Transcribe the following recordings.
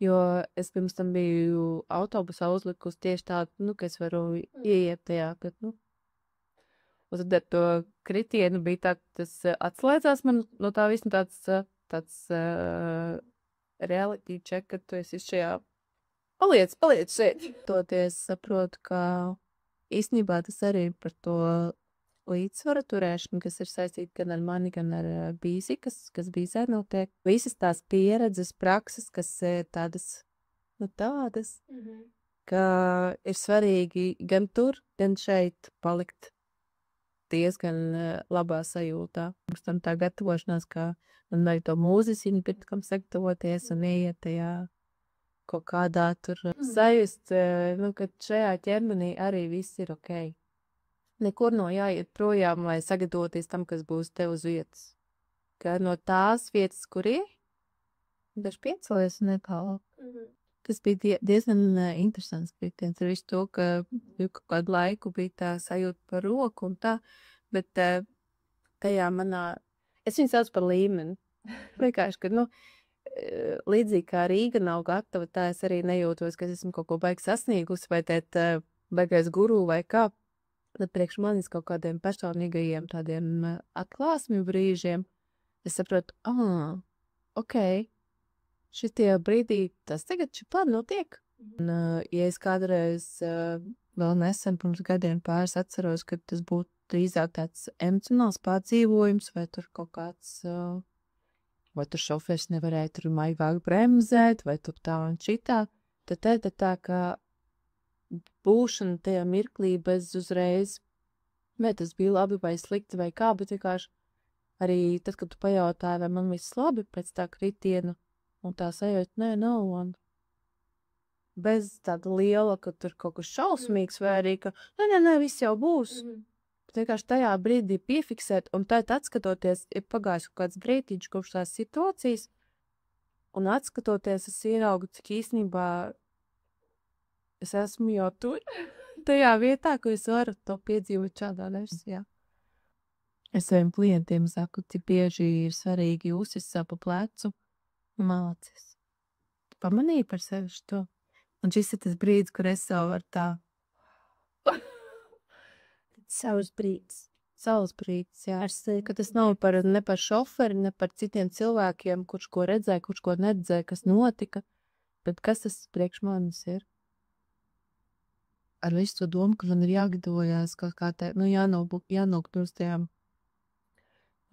Jo es pirms tam biju autobusā uzlikusi tieši tādu, nu, ka es varu ieiet tajā, kad, nu. Un tad ar to kritienu bija tā, ka tas atslēdzās man no tā visa tāds reality check, ka tu esi šajā. Paliec šeit. Toties saprotu, ka īstenībā tas arī par to līdzsvaru turēšanu, kas ir saistīta gan ar mani, gan ar bīzi, kas bīzē notiek. Visas tās pieredzes, prakses, kas ir tādas, nu tādas, ka ir svarīgi gan tur, gan šeit palikt diezgan labā sajūtā. Mums tam tā gatavošanās, ka man vajag to mūzisiņu, pirms kam sagatavoties un ieiet tajā kaut kādā tur sajust, nu, ka šajā ķermenī arī viss ir ok. Nekur no jāiet projām, lai sagatavoties tam, kas būs te uz vietas. Ka no tās vietas, kur ir, daži piecelies un netālāk. Tas bija diezgan interesants kritiens ar visu to, ka kaut kādu laiku bija tā sajūta par roku un tā, bet tajā manā, es viņu sauc par līmeni. Vienkārši, ka, nu, līdzīgi kā Rīga nav gatava, tā es arī nejūtos, ka es esmu kaut ko baigi sasniegusi vai tēt baigais guru vai kā. Tad priekš manis kaut kādiem personīgajiem tādiem atklāsmju brīžiem es saprotu, ok, šitie brīdī tas tagad šipādi notiek. Un, ja es kādreiz vēl nesen pirms gadiem pāris atceros, ka tas būtu drīzāk tāds emocionāls pārdzīvojums vai tur kaut kāds, vai tur šofērs nevarēja tur maigāk bremzēt vai tur tā un šitā, tad tā, ka būšana tajā mirklī bez uzreiz, vai tas bija labi vai slikti vai kā, bet vienkārši arī tad, kad tu pajautāji, vai man viss labi pēc tā kritiena, un tā sajūta, nē, nav, un bez tāda liela, ka tur kaut kas šausmīgs, vai arī, ka, nē, viss jau būs. Bet vienkārši tajā brīdī piefiksēt, un tad atskatoties, ir pagājis kaut kāds brītiņš kopš tās situācijas, un atskatoties, es ieraugu, cik īstenībā es esmu jau tur, tajā vietā, ko es varu to piedzīvot šādā versijā. Es saviem klientiem saku, cik bieži ir svarīgi uzsist pa plecu un mācies. Pamanīju par sevi šo. Un šis ir tas brīdis, kur es savu var tā. Savs brīdis. Savs brīdis, jā. Ka tas nav ne par šoferi, ne par citiem cilvēkiem, kurš ko redzēja, kurš ko neredzēja, kas notika, bet kas tas priekš manis ir. Ar visu to domu, ka man ir jāgatavojās kaut kā tā, nu jānokļūt uz tajām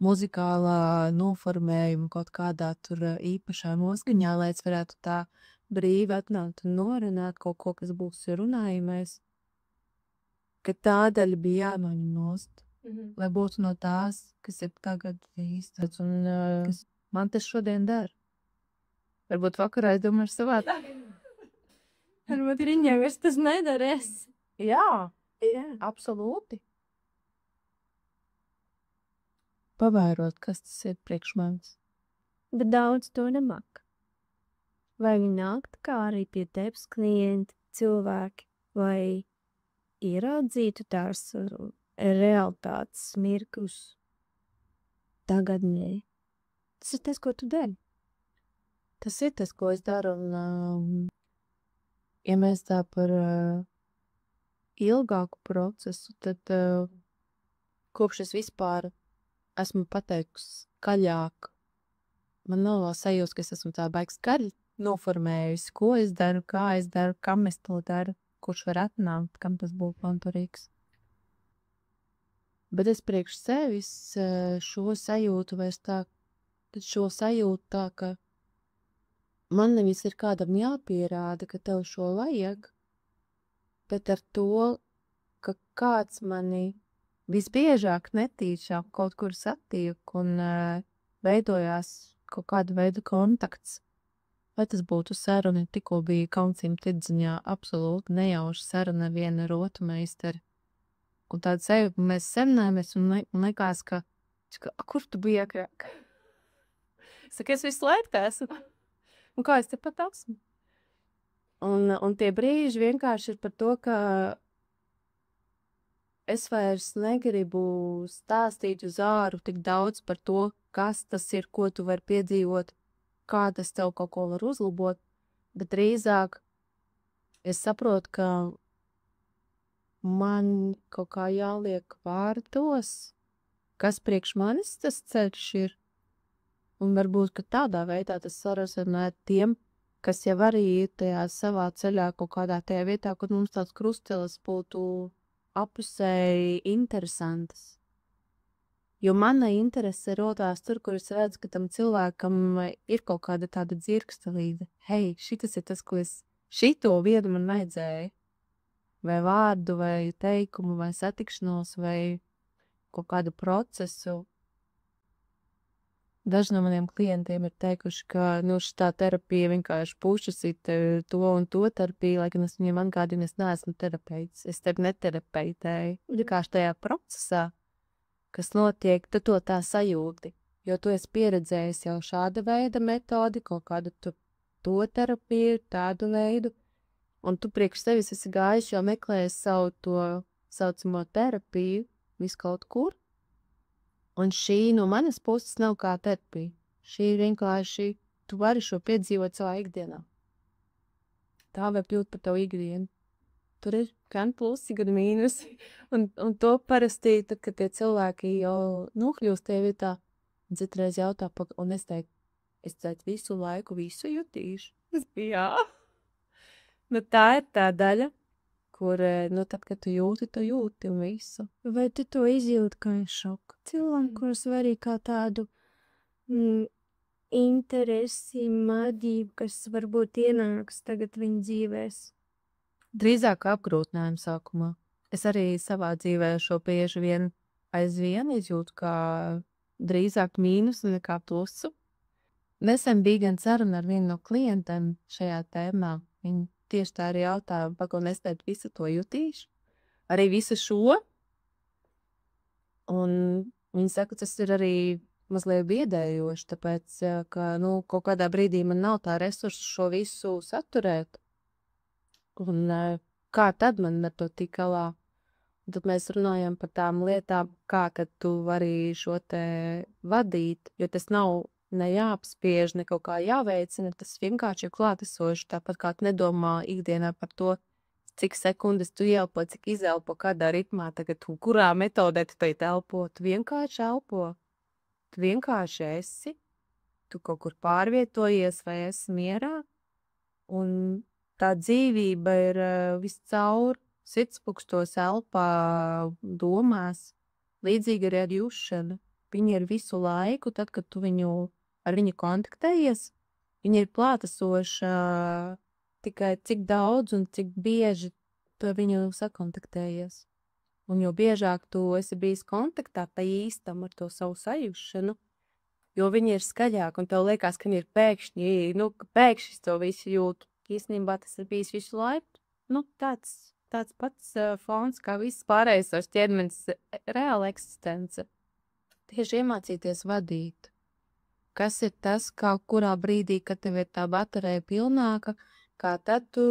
muzikālā noformējuma kaut kādā tur īpašā noskaņā, lai es varētu tā brīvi atnākt un norunāt kaut ko, kas būs runājumais, ka tā daļa bija jānoņem nost, lai būtu no tās, kas ir tagad īstats un kas man tas šodien dara. Varbūt vakarā es domāju savādāk. Varbūt viņam vairs tas nedarēs. Jā, absolūti. Pavērot, kas tas ir priekš manis. Bet daudz to nemāk. Vai viņi nāk tā kā arī pie tevis klienti, cilvēki, vai ieraudzītu tās realitātes mirklus tagadnē? Tas ir tas, ko tu dari. Tas ir tas, ko es daru, un ja mēs tā par ilgāku procesu, tad kopš es vispār esmu pateikusi skaļāk, man nav vēl sajūta, ka es esmu tā baigi skaļi noformējusi, ko es daru, kā es daru, kam es to daru, kurš var atnākt, kam tas būtu manturīgs. Bet es priekš sevis šo sajūtu vairs tā, tad šo sajūtu tā, ka man nevis ir kādam jāpierāda, ka tev šo vajag, bet ar to, ka kāds mani visbiežāk netīšām kaut kur satiek un veidojās kaut kāda veida kontakts. Vai tas būtu saruna, tikko bija Kauncīm tirdziņā absolūti nejauša saruna viena ar otru meistari. Un tāda sevi, mēs semnējamies un likās, ka kur tu biji agrāk? Saka, es visu laiku tā esmu. Un kā es te pat esmu? Un tie brīži vienkārši ir par to, ka es vairs negribu stāstīt uz āru tik daudz par to, kas tas ir, ko tu vari piedzīvot, kā tas tev kaut ko var uzlabot, Bet drīzāk es saprotu, ka man kaut kā jāliek vārdos, kas priekš manis tas ceļš ir. Un varbūt, ka tādā veidā tas sarezonē tiem, kas jau arī ir tajā savā ceļā kaut kādā tajā vietā, kur mums tāds krustelis būtu apusēji interesantas. Jo mana interese rodās tur, kur es redzu, ka tam cilvēkam ir kaut kāda tāda dzirkstelība. Hei, šitas ir tas, ko šito vienu man vajadzēja. Vai vārdu, vai teikumu, vai satikšanos, vai kaut kādu procesu. Daži no maniem klientiem ir teikuši, ka šitā terapija vienkārši pušasit to un to terapiju, lai gan es viņiem atgādinu, es neesmu terapeits. Es tevi neterapeitēju. Vienkārši tajā procesā, kas notiek, tu to tā sajūti. Jo tu esi pieredzējis jau šāda veida metodi, kaut kādu to terapiju, tādu veidu. Un tu priekš sevis esi gājis, jo meklējies savu to saucamo terapiju vis kaut kur. Un šī no manas puses nav kā terapija. Šī ir vienkārši, tu vari šo piedzīvot savā ikdienā. Tā var kļūt par tavu ikdienu. Tur ir gan plusi, gan mīnusi. Un to parasti, tad, kad tie cilvēki jau nokļūst tie vietā, un citreiz jautā, un es teiktu visu laiku visu jutīšu. Jā. Tā ir tā daļa, kur, tad, kad tu jūti un visu. Vai tu to izjūti kā šoku? Cilvēkus var arī kā tādu interesi, maģību, kas varbūt ienāks tagad viņa dzīvēs. Drīzāk apgrūtinājumu sākumā. Es arī savā dzīvē šo bieži vien aizvien izjūtu kā drīzāk mīnusu nekā plusu. Nesen bija gan saruna ar vienu no klientiem šajā tēmā. Viņi tieši tā arī jautāja, pagaun es teikt visu to jutīšu. Arī visu šo. Un viņi saka, tas ir arī mazliet biedējoši, tāpēc, ka, kaut kādā brīdī man nav tā resursu šo visu saturēt. Un kā tad man ar to tik galā? Un tad mēs runājam par tām lietām, kā tad tu vari šo te vadīt, jo tas nav ne jāapspiež, ne kaut kā jāveicina, tas vienkārši ir klātesoši, tāpat kā tu nedomā ikdienā par to, cik sekundes tu ielpo, cik izelpo, kādā ritmā, tagad kurā metodē tu tai telpo, tu vienkārši elpo, tu vienkārši esi, tu kaut kur pārvietojies vai esi mierā, un tā dzīvība ir viscaur sirdspūkstos, elpā, domās, līdzīgi arī ar jušanu. Viņa ir visu laiku, tad, kad tu ar viņu kontaktējies, viņa ir klātesoša tikai cik daudz un cik bieži tu ar viņu sakontaktējies. Un jo biežāk tu esi bijis kontaktā pa īstam ar to savu sajušanu, jo viņa ir skaļāk un tev liekas, ka viņa ir pēkšņi to visu jūtu. Īstenībā tas ir bijis visu laiku. Tāds pats fons, kā viss pārējais ar ķermenis reāla eksistence. Tieši iemācīties vadīt. Kas ir tas, kā kurā brīdī, kad tev ir tā baterija pilnāka, kā tad tu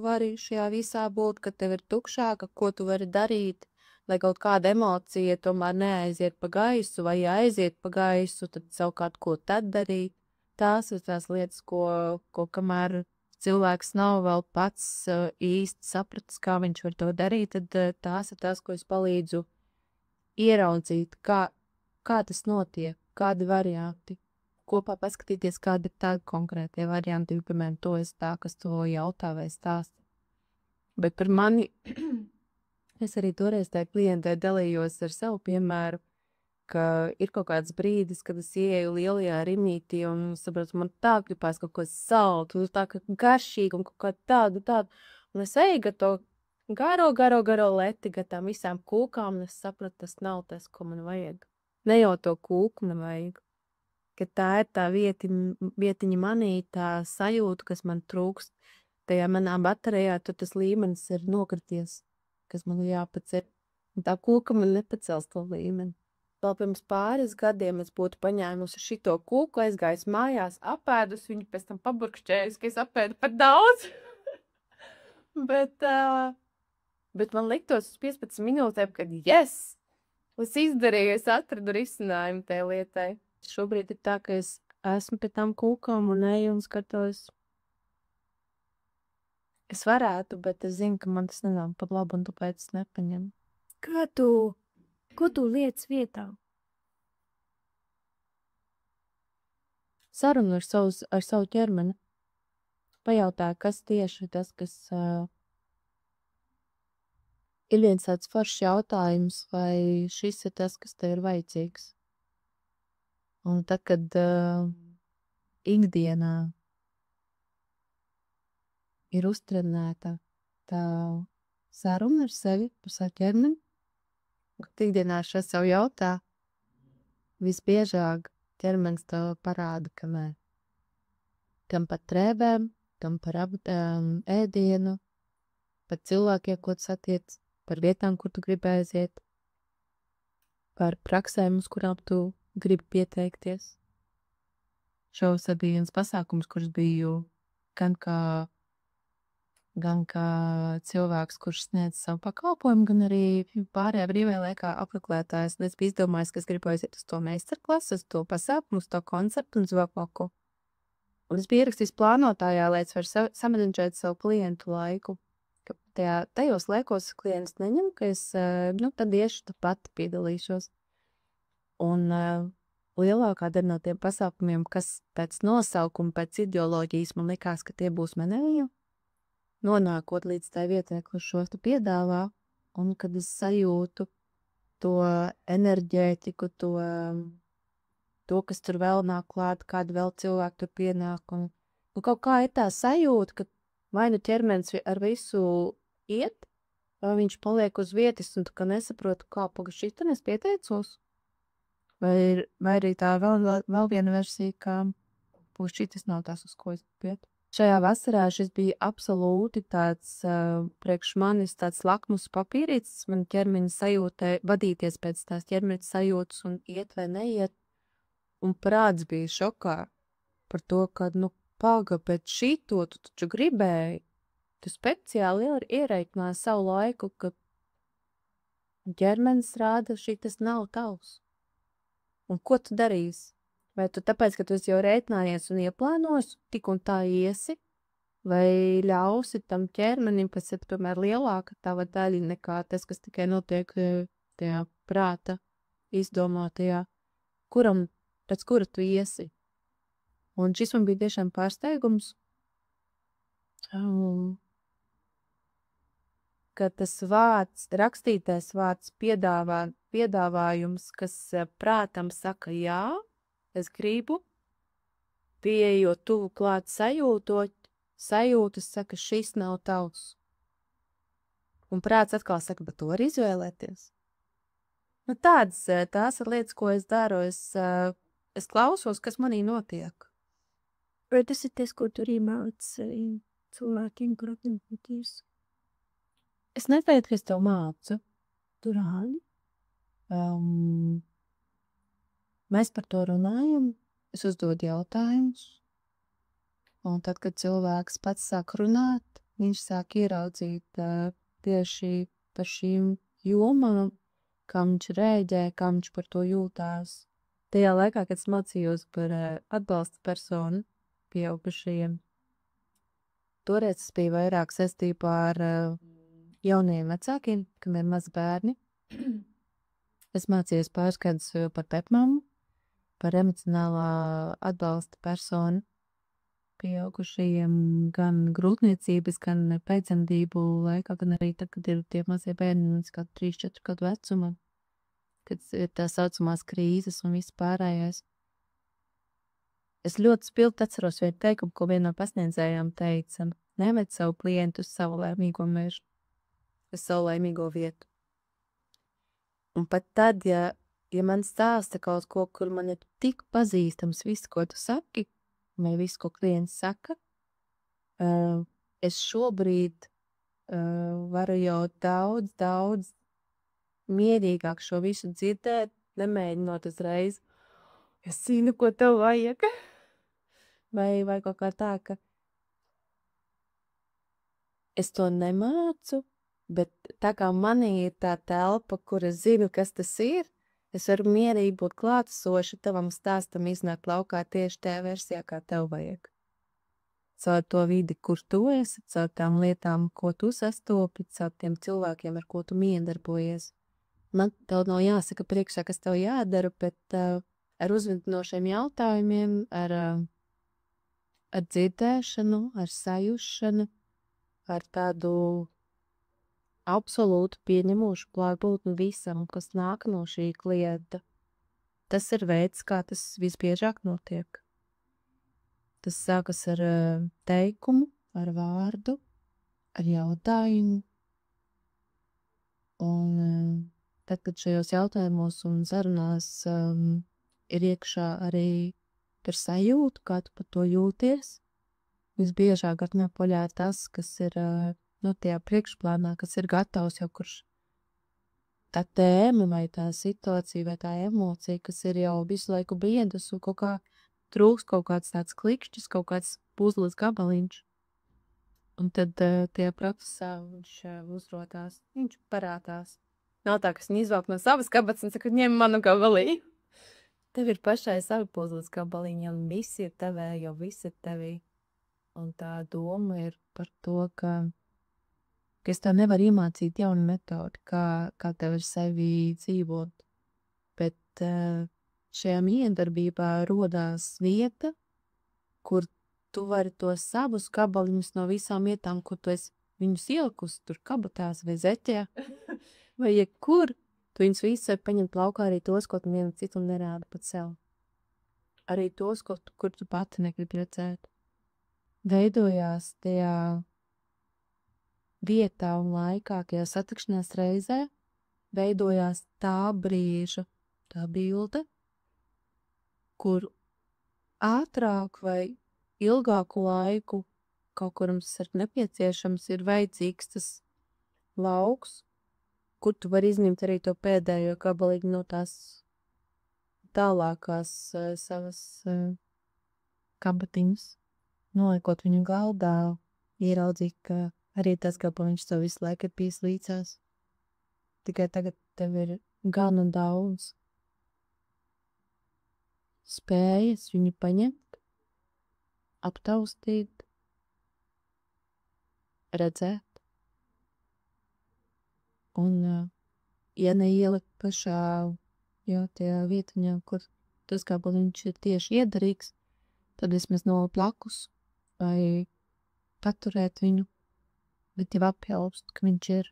vari šajā visā būt, kad tev ir tukšāka, ko tu vari darīt, lai kaut kāda emocija tomēr neaiziet pa gaisu, vai ja aiziet pa gaisu, tad savukārt ko tad darīt. Tās ir tās lietas, ko kamēr cilvēks nav vēl pats īsti sapratis, kā viņš var to darīt, tad tās ir tās, ko es palīdzu ieraudzīt, kā tas notiek, kādi varianti. Kopā paskatīties, kādi ir tādi konkrētie varianti, piemēram, to es tā, kas to jautā vai stāsta. Bet par mani, es arī toreiz tā klientē dalījos ar savu piemēru, ka ir kaut kāds brīdis, kad es ieeju lielajā rimnītī un saprotu, man tā gribās kaut ko saltu, tā kā garšīgi un kaut kā tādu. Un es eju gar to garo leti, gar tām visām kūkām, un es sapratu, tas nav tas, ko man vajag. Ne jau to kūku man vajag. Ka tā ir tā vietiņa manī, tā sajūta, kas man trūkst. Tajā manā baterijā tur tas līmenis ir nokrities, kas man jāpaceļ. Un tā kūka man nepacels to līmeni. Vēl pirms pāris gadiem es būtu paņēmusi šito kūku, aizgājis mājās, apēdus viņu, pēc tam paburkšķējus, ka es apēdu par daudz. bet man liktos uz 15 minūtēm, kad yes! Es izdarīju, es atradu risinājumu tai lietai. Šobrīd ir tā, ka es esmu pie tām kūkām un eju un skatos, Es varētu, bet es zinu, ka man tas nenāk par labu, un tāpēc es nepaņemu. Ko tu lietas vietā? Sarunu ar savu ķermeni. Pajautāju, kas tieši tas, kas ir viens tāds foršs jautājums, vai šis ir tas, kas tev ir vajadzīgs. Un tad, kad ikdienā ir uztrenēta tā saruna ar sevi par savu ķermeni, kad ikdienā šeit sev jautā, visbiežāk ķermenis tev parāda, ka nē. Gan par trēbēm, gan par ēdienu, par cilvēkiem, ko tu satiec, par vietām, kur tu gribi aiziet, par praksēm, uz kurām tu gribi pieteikties. Šovasar bija viens pasākums, kurš biju gan kā cilvēks, kurš sniedz savu pakalpojumu, gan arī pārējā brīvajā laikā apmeklētājs. Es biju izdomājis, ka es gribu aiziet uz to meistarklasu, uz to pasākumu, uz to konceptu un uz vēl kaut ko. Un es biju ierakstījis plānotājā, lai es varu samanģēt savu klientu laiku. Ka tajos laikos klients neņem, ka es tad iešu tāpat piedalīšos. Un lielākā daļa no tiem pasākumiem, kas pēc nosaukuma, pēc ideoloģijas man likās, ka tie būs manēji, nonākot līdz tai vietai, kur šos tu piedāvā, un kad es sajūtu to enerģētiku, to, kas tur vēl nāk klāt, kāda vēl cilvēku tur pienāk, un kaut kā ir tā sajūta, ka vai nu ķermenis ar visu iet, vai viņš paliek uz vietas, un tu kā nesaprotu, kā šitien es pieteicos. Vai arī tā vēl viena versija, ka šitas nav tās, uz ko es piet. Šajā vasarā šis bija absolūti tāds priekš manis tāds lakmus papīrītis, man ķermeņa sajūtē, vadīties pēc tās ķermeņa sajūtas un iet vai neiet. Un prāts bija šokā par to, ka, paga, bet šito tu taču gribēji. Tu speciāli iereikināji savu laiku, ka ķermenis rāda, šitas nav tavs. Un ko tu darīsi? Vai tu tāpēc, ka tu esi jau rēķinājies un ieplānos, tik un tā iesi, vai ļausi tam ķermenim, kas ir tomēr lielāka tava daļa nekā tas, kas tikai notiek tajā prāta izdomātajā, pēc kura tu iesi? Un šis man bija tiešām pārsteigums, ka tas vārds, rakstītais vārds piedāvājums, kas prātam saka jā, es gribu, pieejot tuvu klāt sajūtas saka, šis nav tavs. Un prāts atkal saka, bet to var izvēlēties. Tās ir lietas, ko es daru, es klausos, kas manī notiek. Vai tas ir tas, ko tu arī māci cilvēkiem, kur atņemties? Es neteiktu, ka es tev mācu. Tu rādi? Mēs par to runājam, es uzdodu jautājumus, un tad, kad cilvēks pats sāk runāt, viņš sāk ieraudzīt tieši par šīm jomām, kā viņš rēģē, kā viņš par to jūtās. Tajā laikā, kad es mācījos par atbalsta personu pieaugušajiem, toreiz tas bija vairāk saistībā ar jauniem vecākiem, kam ir mazi bērni. Es mācījos pāris gadus par pepmamu, par emocionālā atbalsta personu pieaugušajiem gan grūtniecības, gan pēcdzemdību laikā, gan arī tad, kad ir tie mazie bērni līdz kādu 3-4 gadu vecumam, kad ir tā saucamās krīzes un viss pārējais. Es ļoti spilgti atceros vienu teikumu, ko viena no pasniedzējām teica: neved savu klientu uz savu laimīgo mežu, uz savu laimīgo vietu. Un pat tad, ja man stāsta kaut ko, kur man ir tik pazīstams viss, ko tu saki, vai viss, ko klients saka, es šobrīd varu jau daudz mierīgāk šo visu dzirdēt, nemēģinot uzreiz, es zinu, ko tev vajag. Vai kaut kā tā, ka es to nemācu, bet tā kā manī ir tā telpa, kur es zinu, kas tas ir, es varu mierīgi būt klātesoši tavam stāstam iznākt laukā tieši tajā versijā, kā tev vajag. caur to vidi, kur tu esi, caur tām lietām, ko tu sastopi, caur tiem cilvēkiem, ar ko tu miedarbojies. Man tev nav jāsaka priekšā, kas tev jādara, bet ar uzvedinošiem jautājumiem, ar dzirdēšanu, ar sajušanu, ar tādu absolūtu pieņemošu klātbūtni visam, kas nāk no šī klienta. Tas ir veids, kā tas visbiežāk notiek. Tas sākas ar teikumu, ar vārdu, ar jautājumu. Un tad, kad šajos jautājumos un sarunās ir iekšā arī par sajūtu, kā tu par to jūties, visbiežāk atņepoļā tas, kas ir tajā priekšplānā, kas ir gatavs jau kurš tā tēma vai tā situācija vai tā emocija, kas ir jau visu laiku biedrs un kaut kā trūks kaut kāds tāds klikšķis, kaut kāds puzles gabaliņš. Un tad tajā procesā viņš uzrotās, viņš parādās. Nav tā, ka viņi izvelk no savas kabatas un saka, ņem manu gabalī. Tev ir pašai savi puzles gabaliņi un visi ir tevē, jo visi ir tevī. Un tā doma ir par to, ka es tev nevaru iemācīt jaunu metodi, kā tev ar sevi dzīvot. Bet šajā miedarbībā rodās vieta, kur tu vari tos savus gabaliņus no visām vietām, kur tu esi viņus ielikusi tur kabatās vai zeķē, vai jebkur, tu viņus visus var paņemt laukā, arī tos, ko tu vienam citu nerāda pat sev. Arī tos, kur tu pati negribi redzēt. Veidojās tajā vietā un laikā, tajā satikšanās reizē, veidojās tā brīža, tā bilde, kur ātrāk vai ilgāku laiku kaut kur mums ir nepieciešams, ir vajadzīgs tas lauks, kur tu vari izņemt arī to pēdējo gabaliņu no tās tālākās savas kabatiņas, noliekot viņu galdā, ieraudzīt, ka arī tas gabaliņš tev visu laiku ir bijis līdzās. Tikai tagad tev ir gana daudz spējas viņu paņemt, aptaustīt, redzēt. Un, ja neielikt pašā tajā vietiņā, kur tas gabaliņš ir tieši iederīgs, tad vismaz no plakus vai paturēt viņu, bet jau apjaust, ka viņš ir.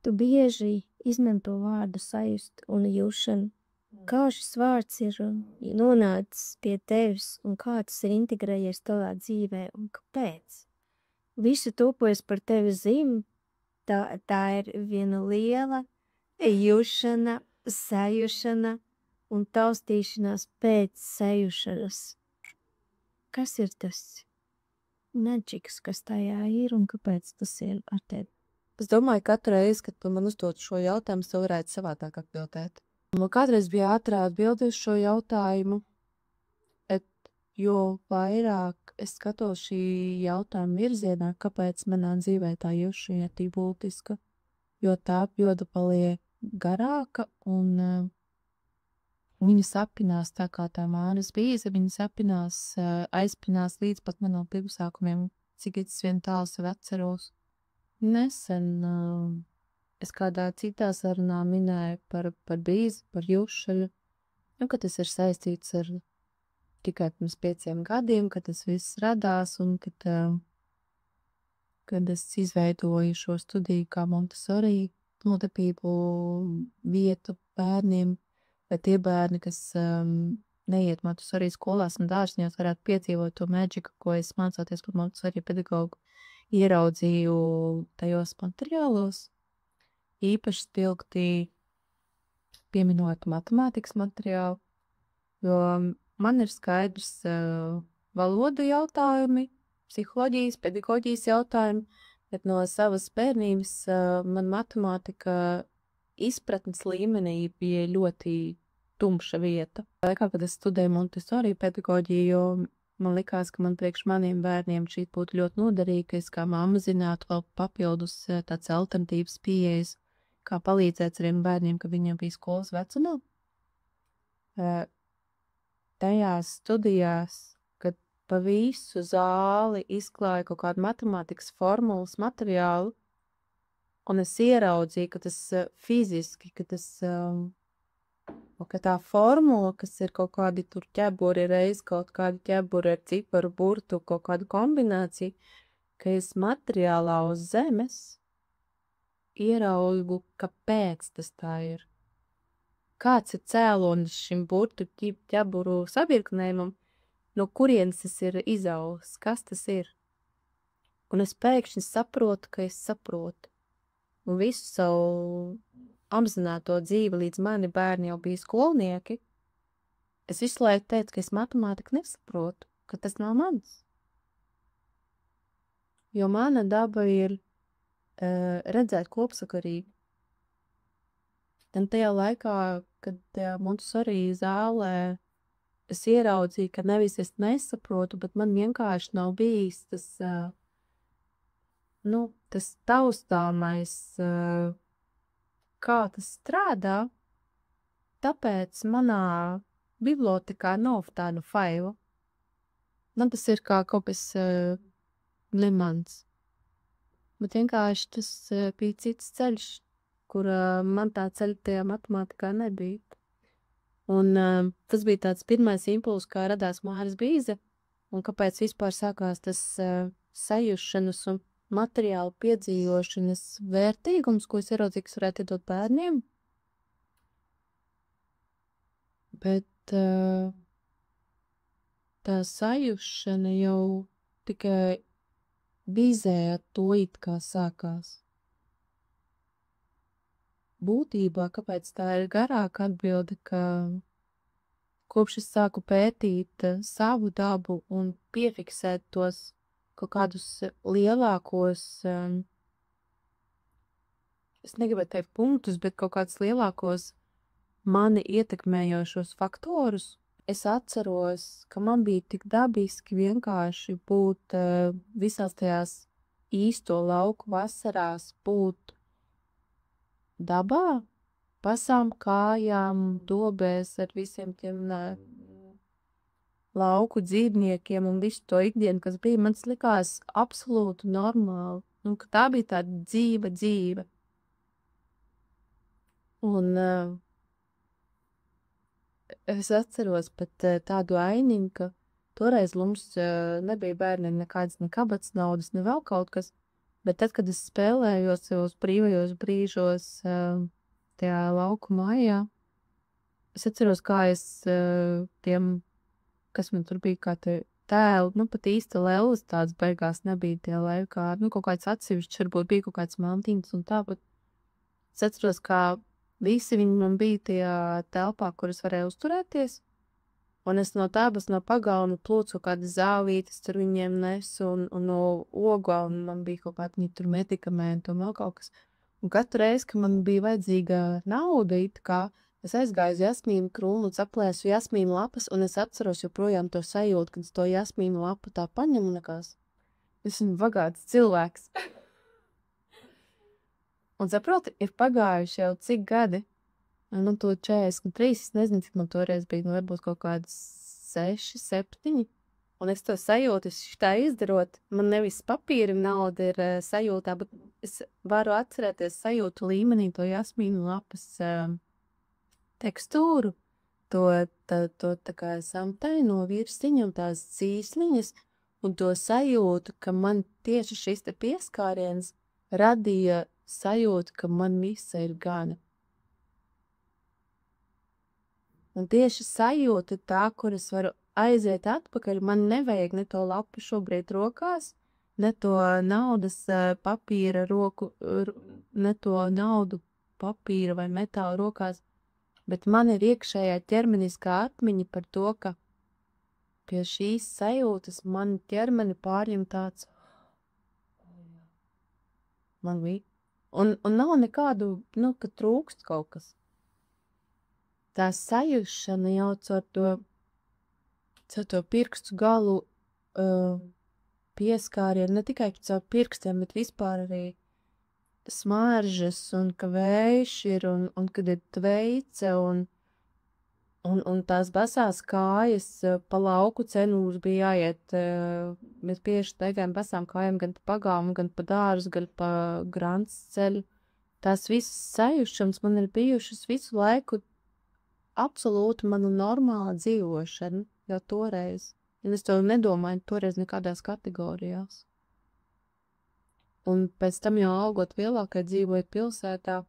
Tu bieži izmanto vārdu sajust un jūšanu. Kā šis vārds ir nonācis pie tevis un kā tas ir integrējies tavā dzīvē un kāpēc? Visu topojas par tevi zinu, tā ir viena liela jūšana, sajušana un taustīšanās pēc sajušanas. Kas ir tas neģiks, kas tajā ir un kāpēc tas ir ar tevi? Es domāju, katru reizi, kad tu man uzdod šo jautājumu, es tev varētu savādāk atbildēt. Man kādreiz bija ātrā atbildi uz šo jautājumu, bet jo vairāk es skatos šī jautājuma virzienā, kāpēc manā dzīvē tā jūšana ir tik būtiska, jo tā apjoda paliek garāka un viņa sapinās tā kā tā māras bīze, viņa sapinās, aizpinās līdz pat manām pirmsākumiem, cik es vien tālu sev atceros. Nesen es kādā citā sarunā minēju par bīzi, par jūšanu, ka tas ir saistīts ar tikai pirms 5 gadiem, kad tas viss radās un kad es izveidoju šo studiju kā Montessori nodarbību vietu bērniem, vai tie bērni, kas neiet Montessori skolās un dārziņos, varētu piedzīvot to mēģiku, ko es mācoties par Montessori pedagogu ieraudzīju tajos materiālos, īpaši spilgti pieminot matemātikas materiālu, jo man ir skaidrs valodu jautājumi, psiholoģijas, pedagoģijas jautājumi, bet no savas bērnības man matemātika izpratnes līmenī bija ļoti tumša vieta. Laikā, kad es studēju Montessori pedagoģiju, jo man likās, ka man priekš maniem bērniem šī būtu ļoti noderīga, ka es kā mamma zinātu vēl papildus tāds alternatīvas pieejas, kā palīdzēt saviem bērniem, ka viņiem bija skolas vecumā. Tajās studijās, kad pa visu zāli izklāja kaut kādu matemātikas formulas materiālu, un es ieraudzīju, ka tas fiziski, ka tas, ka tā formula, kas ir kaut kādi tur ķeburi reiz kaut kādi ķeburi ar ciparu burtu, kaut kādu kombināciju, ka es materiālā uz zemes ieraugu, kāpēc tas tā ir. Kāds ir cēlonis šim burtu ķeburu sabirknējumam, no kurienes tas ir izaugs, kas tas ir. Un es pēkšņi saprotu, ka es saprotu. Un visu savu apzināto dzīvi līdz mani bērni jau bija skolnieki, es visu laiku teicu, ka es matemātiku nesaprotu, ka tas nav mans. Jo mana daba ir redzēt kopsakarīgi. Un tajā laikā, kad Montessori zālē es ieraudzīju, ka nevis es nesaprotu, bet man vienkārši nav bijis tas, tas taustāmais, kā tas strādā, tāpēc manā bibliotekā nav tādu failu. Man tas ir kā kaut kas nemans. Bet vienkārši tas bija cits ceļš, kur man tā ceļa tajā matemātikā nebija. Un tas bija tāds pirmais impulss, kā radās Māris Bīze, un kāpēc vispār sākās tas sajūšanas un materiālu piedzīvošanas vērtīgums, ko es ieraudzīju, kas varētu iedot bērniem. Bet tā sajūšana jau tikai Bīzē ar to it kā sākās. Būtībā, kāpēc tā ir garāka atbilde, ka kopš es sāku pētīt savu dabu un piefiksēt tos kaut kādus lielākos, es negribētu teikt punktus, bet kaut kādus lielākos mani ietekmējošos faktorus, es atceros, ka man bija tik dabiski vienkārši būt visās tajās īsto lauku vasarās, būt dabā, pasām kājām, dobēs ar visiem tiem lauku dzīvniekiem un visu to ikdienu, kas bija, man tas likās absolūti normāli, un ka tā bija tāda dzīva dzīve. Un es atceros pat tādu ainiņu, ka toreiz mums nebija bērniem nekādas ne kabatas naudas, ne vēl kaut kas, bet tad, kad es spēlējos savos brīvajos brīžos tajā lauku mājā, es atceros, kā es tiem, kas man tur bija kā te tēli, pat īsta lelles tāds beigās nebija tie laikā, kaut kāds atsevišķi, varbūt bija kaut kāds mantīns un tā, bet es atceros, kā visi viņi man bija tajā telpā, kur es varēju uzturēties, un es no tābas no pagalma plūcu kādas zāvītes, tur viņiem nesu un no ogā, un man bija kaut kādi tur medikamenti un vēl kaut kas. Un katru reizi, kad man bija vajadzīga nauda, it kā, es aizgāju uz jasmīnu krūmu un saplēsu jasmīnu lapas, un es atceros joprojām to sajūtu, kad es to jasmīnu lapu tā paņemu nekās. Es esmu bagāts cilvēks. Un saproti, ir pagājuši jau cik gadi, to 43, es nezinu, cik man toreiz bija, varbūt kaut kādas 6, 7, un es to sajūtu, es tā izdarot, man nevis papīra nauda ir sajūtā, bet es varu atcerēties sajūtu līmenī to jasmīnu lapas tekstūru, to tā kā samtaino virsiņu un tās cīsliņas, un to sajūtu, ka man tieši šis te pieskāriens radīja sajūtu, ka man visa ir gana. Un tieši sajūta tā, kur es varu aiziet atpakaļ, man nevajag ne to lapu šobrīd rokās, ne to naudas papīra roku, ne to naudu papīra vai metāla rokās, bet man ir iekšējā ķermeniskā atmiņa par to, ka pie šīs sajūtas man ķermeni pārņem tāds, man bija, un nav nekādu, ka trūkst kaut kas. Tā sajūšana jau caur to pirkstu galu pieskārienu, ne tikai caur pirkstiem, bet vispār arī smaržas, un ka vējš ir, un kad ir tveice, un Un tās basās kājas pa lauku ceļu mums bija jāiet. Mēs bieži staigājām basām kājām gan pa pagāmu, gan pa dārzu, gan pa grants ceļu. Tās visas sajūšanas man ir bijušas visu laiku absolūti manu normāla dzīvošana jau toreiz. Un es to nedomāju toreiz nekādās kategorijās. Un pēc tam jau augot lielākai dzīvojot pilsētā,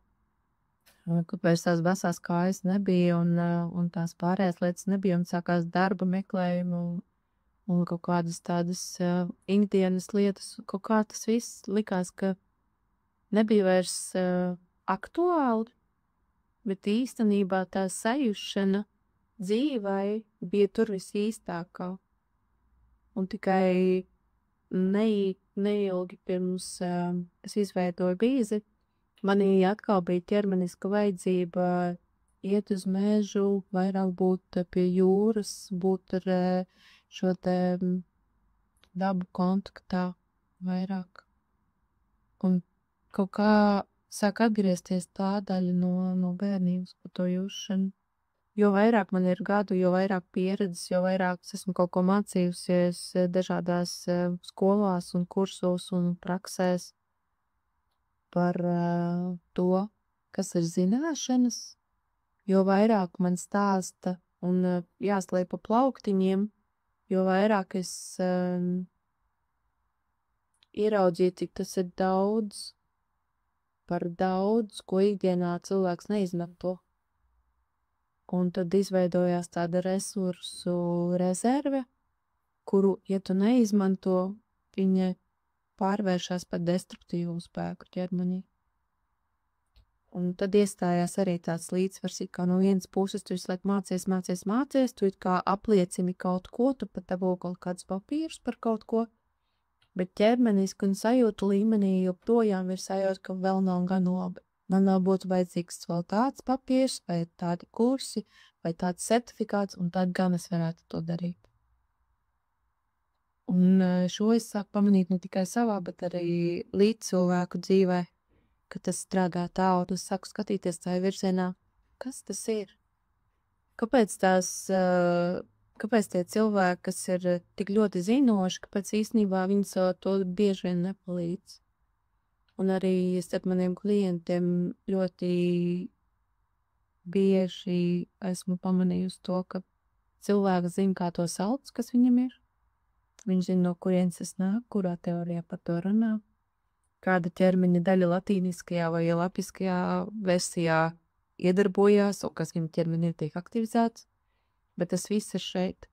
kāpēc tās basās kājas nebija un tās pārējās lietas nebija un sākās darba meklējumu un kaut kādas tādas ikdienas lietas, kaut kā tas viss likās, ka nebija vairs aktuāli, bet īstenībā tā sajušana dzīvai bija tur visīstākā. Un tikai neilgi pirms es izveidoju bīzi, manī atkal bija ķermeniska vajadzība iet uz mežu, vairāk būt pie jūras, būt ar šo te dabu kontaktā vairāk. Un kaut kā sāk atgriezties tā daļa no bērnības par to jūšanu. Jo vairāk man ir gadu, jo vairāk pieredzes, jo vairāk es esmu kaut ko mācījusies dažādās skolās un kursos un praksēs par to, kas ir zināšanas, jo vairāk man stāsta un jāslēp pa plauktiņiem, jo vairāk es ieraudzīju, cik tas ir daudz, par daudz, ko ikdienā cilvēks neizmanto. Un tad izveidojās tāda resursu rezerve, kuru, ja tu neizmanto, viņa pārvēršas par destruktīvu spēku ķermenī. Un tad iestājās arī tāds līdzsvars, kā no vienas puses tu visu laiku mācies, tu it kā apliecini kaut ko, tu pat dabū kaut kādus papīrus par kaut ko, bet ķermeniski un sajūtu līmenī joprojām ir sajūta, ka vēl nav gan labi. Man vēl būtu vajadzīgs vēl tāds papīrs, vai tādi kursi, vai tāds certifikāts, un tad gan es varētu to darīt. Un šo es sāku pamanīt ne tikai savā, bet arī līdz cilvēku dzīvē, ka tas strādā tā, un es sāku skatīties tā virzienā, kas tas ir? Kāpēc tie cilvēki, kas ir tik ļoti zinoši, kāpēc īstenībā viņi to bieži vien nepalīdz? Un arī starp maniem klientiem ļoti bieži esmu pamanījusi to, ka cilvēki zina, kā to sauc, kas viņam ir. Viņš zina, no kurienes tas nāk, kurā teorijā par to runā. Kāda ķermeņa daļa latīniskajā vai lapiskajā versijā iedarbojās, un kas viņa ķermenī tiek aktivizēts. Bet tas viss ir šeit.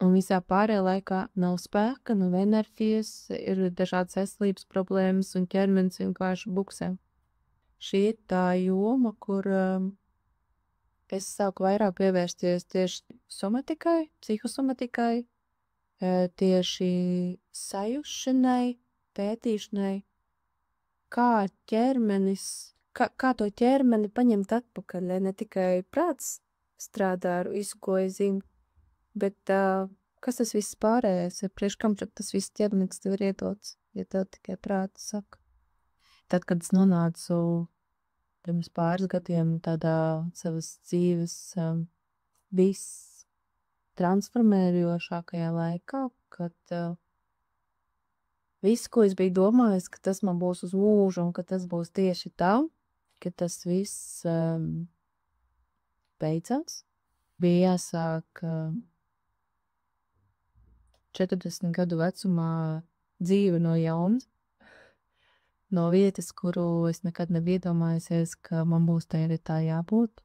Un visā pārējā laikā nav spēka, nav enerģijas, ir dažādas veselības problēmas un ķermenis vienkārši buksē. Šī ir tā joma, kur es sāku vairāk pievērsties tieši somatikai, psihosomatikai, tieši sajušanai, pētīšanai, kā ķermenis, kā to ķermeni paņemt atpakaļ, ne tikai prāts strādā ar visu, ko es zinu, bet kas tas viss pārējais ir, priekš kam tas viss ķermenis tev ir iedots, ja tev tikai prāts saka. Tad, kad es nonācu pirms pāris gadiem tādā savas dzīves viss transformējošākajā laikā, kad viss, ko es biju domājis, ka tas man būs uz mūžu un ka tas būs tieši tā, ka tas viss beidzās, bija jāsāk 40 gadu vecumā dzīve no jauna, no vietas, kuru es nekad nebiju iedomājusies, ka man būs tā jābūt.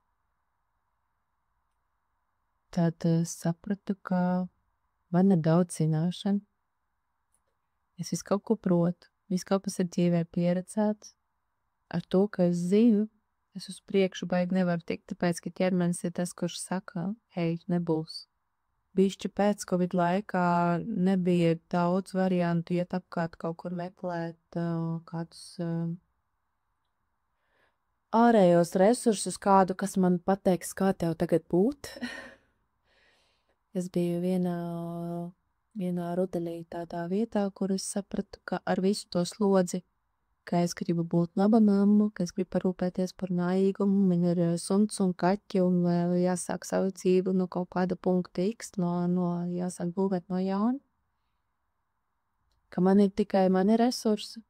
Tad sapratu, ka man ir daudz zināšanu. Es visu kaut ko protu, visu kaut kas ir dzīvē pieredzēts. Ar to, ka es zinu, es uz priekšu baigi nevaru tikt, tāpēc, ka ķermenis ir tas, kurš saka, hei, nebūs. Bišķi pēc Covid laikā nebija daudz variantu iet apkārt kaut kur meklēt kādus ārējos resursus, kādu, kas man pateiks, kā tev tagad būt. Es biju vienā rudenī tādā vietā, kur es sapratu, ka ar visu to slodzi, ka es gribu būt laba mamma, ka es gribu parūpēties par mājīgumu, man ir suns un kaķi un jāsāk savu dzīvi no kaut kāda punkta X, jāsāk būvēt no jauna. Ka man ir tikai mani resursi,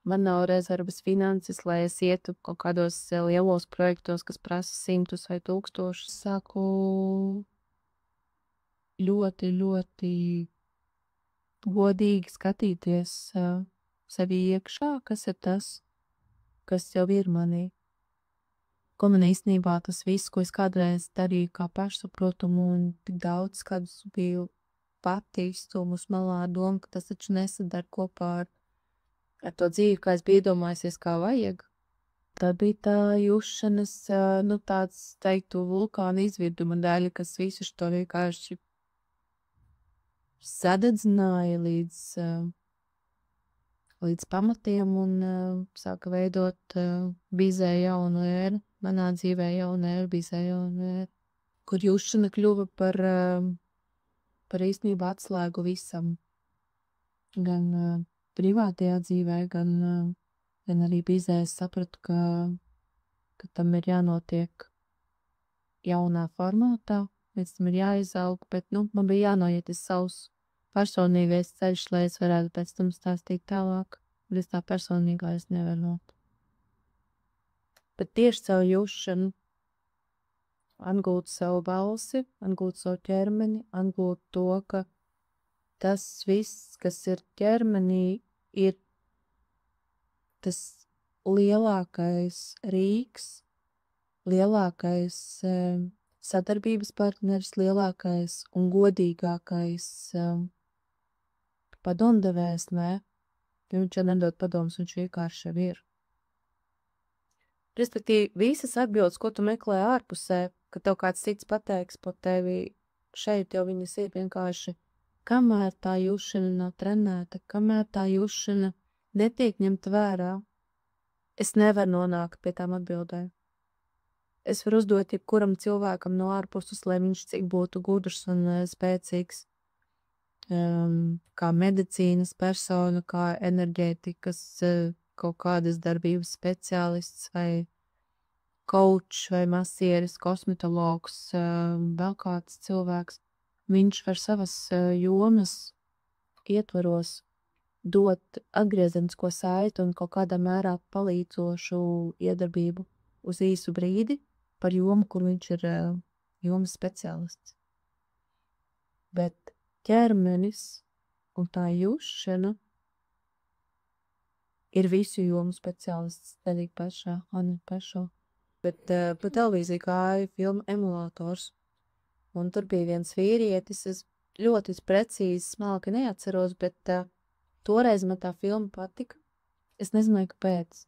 man nav rezerves finanses, lai es ietu kaut kādos lielos projektos, kas prasa 100 vai 1000. Sāku ļoti, ļoti godīgi skatīties sevi iekšā, kas ir tas, kas jau ir manī. Ko man īstenībā tas viss, ko es kādreiz darīju kā pašsaprotumu un tik daudz, kādus biju pati izstūmus malā ar domu, ka tas taču nesadara kopā ar to dzīvi, kā es biju domājusies, kā vajag. Tā bija tā jušanas, tāds, teiktu, vulkāna izvirduma daļa, kas visu šo vienkārši sadedzināja līdz pamatiem un sāka veidot bizē jaunu ēru, manā dzīvē jaunu ēru, bizē jaunu ēru, kur jušana kļuva par īstenībā atslēgu visam. Gan privātajā dzīvē, gan arī bizē es sapratu, ka tam ir jānotiek jaunā formātā, līdz tam ir jāizaug, bet, man bija jānoiet savs personīgais ceļš, lai es varētu pēc tam stāstīt tālāk, bet es tā personīgā es nevaru. Bet tieši savu jušanu, atgūt savu balsi, atgūt savu ķermeni, atgūt to, ka tas viss, kas ir ķermenī, ir tas lielākais rīks, lielākais sadarbības partneris, lielākais un godīgākais padomdevējs, viņš jau nedod padomus, viņš vienkārši jau ir. Respektīvi, visas atbildes, ko tu meklē ārpusē, ka tev kāds cits pateiks par tevi, šeit jau viņas ir vienkārši, kamēr tā jušana nav trenēta, kamēr tā jušana netiek ņemta vērā, es nevaru nonākt pie tām atbildēm. Es varu uzdot jebkuram cilvēkam no ārpuses, lai viņš cik būtu gudrs un spēcīgs, kā medicīnas persona, kā enerģētikas kaut kādas darbības speciālists vai coach vai masieris, kosmetologs, vēl kāds cilvēks. Viņš var savas jomas ietvaros dot atgriezenisko saiti un kaut kādā mērā palīdzošu iedarbību uz īsu brīdi par jomu, kur viņš ir jomas speciālists. Bet ķermenis un tā jušana ir visu jomu speciālists, tādīgi pašā, Anna pašā. Bet pa televīziju gāja filma Emulators, un tur bija viens vīrietis, es ļoti precīzi smalki neatceros, bet toreiz man tā filma patika, es nezināju, kāpēc.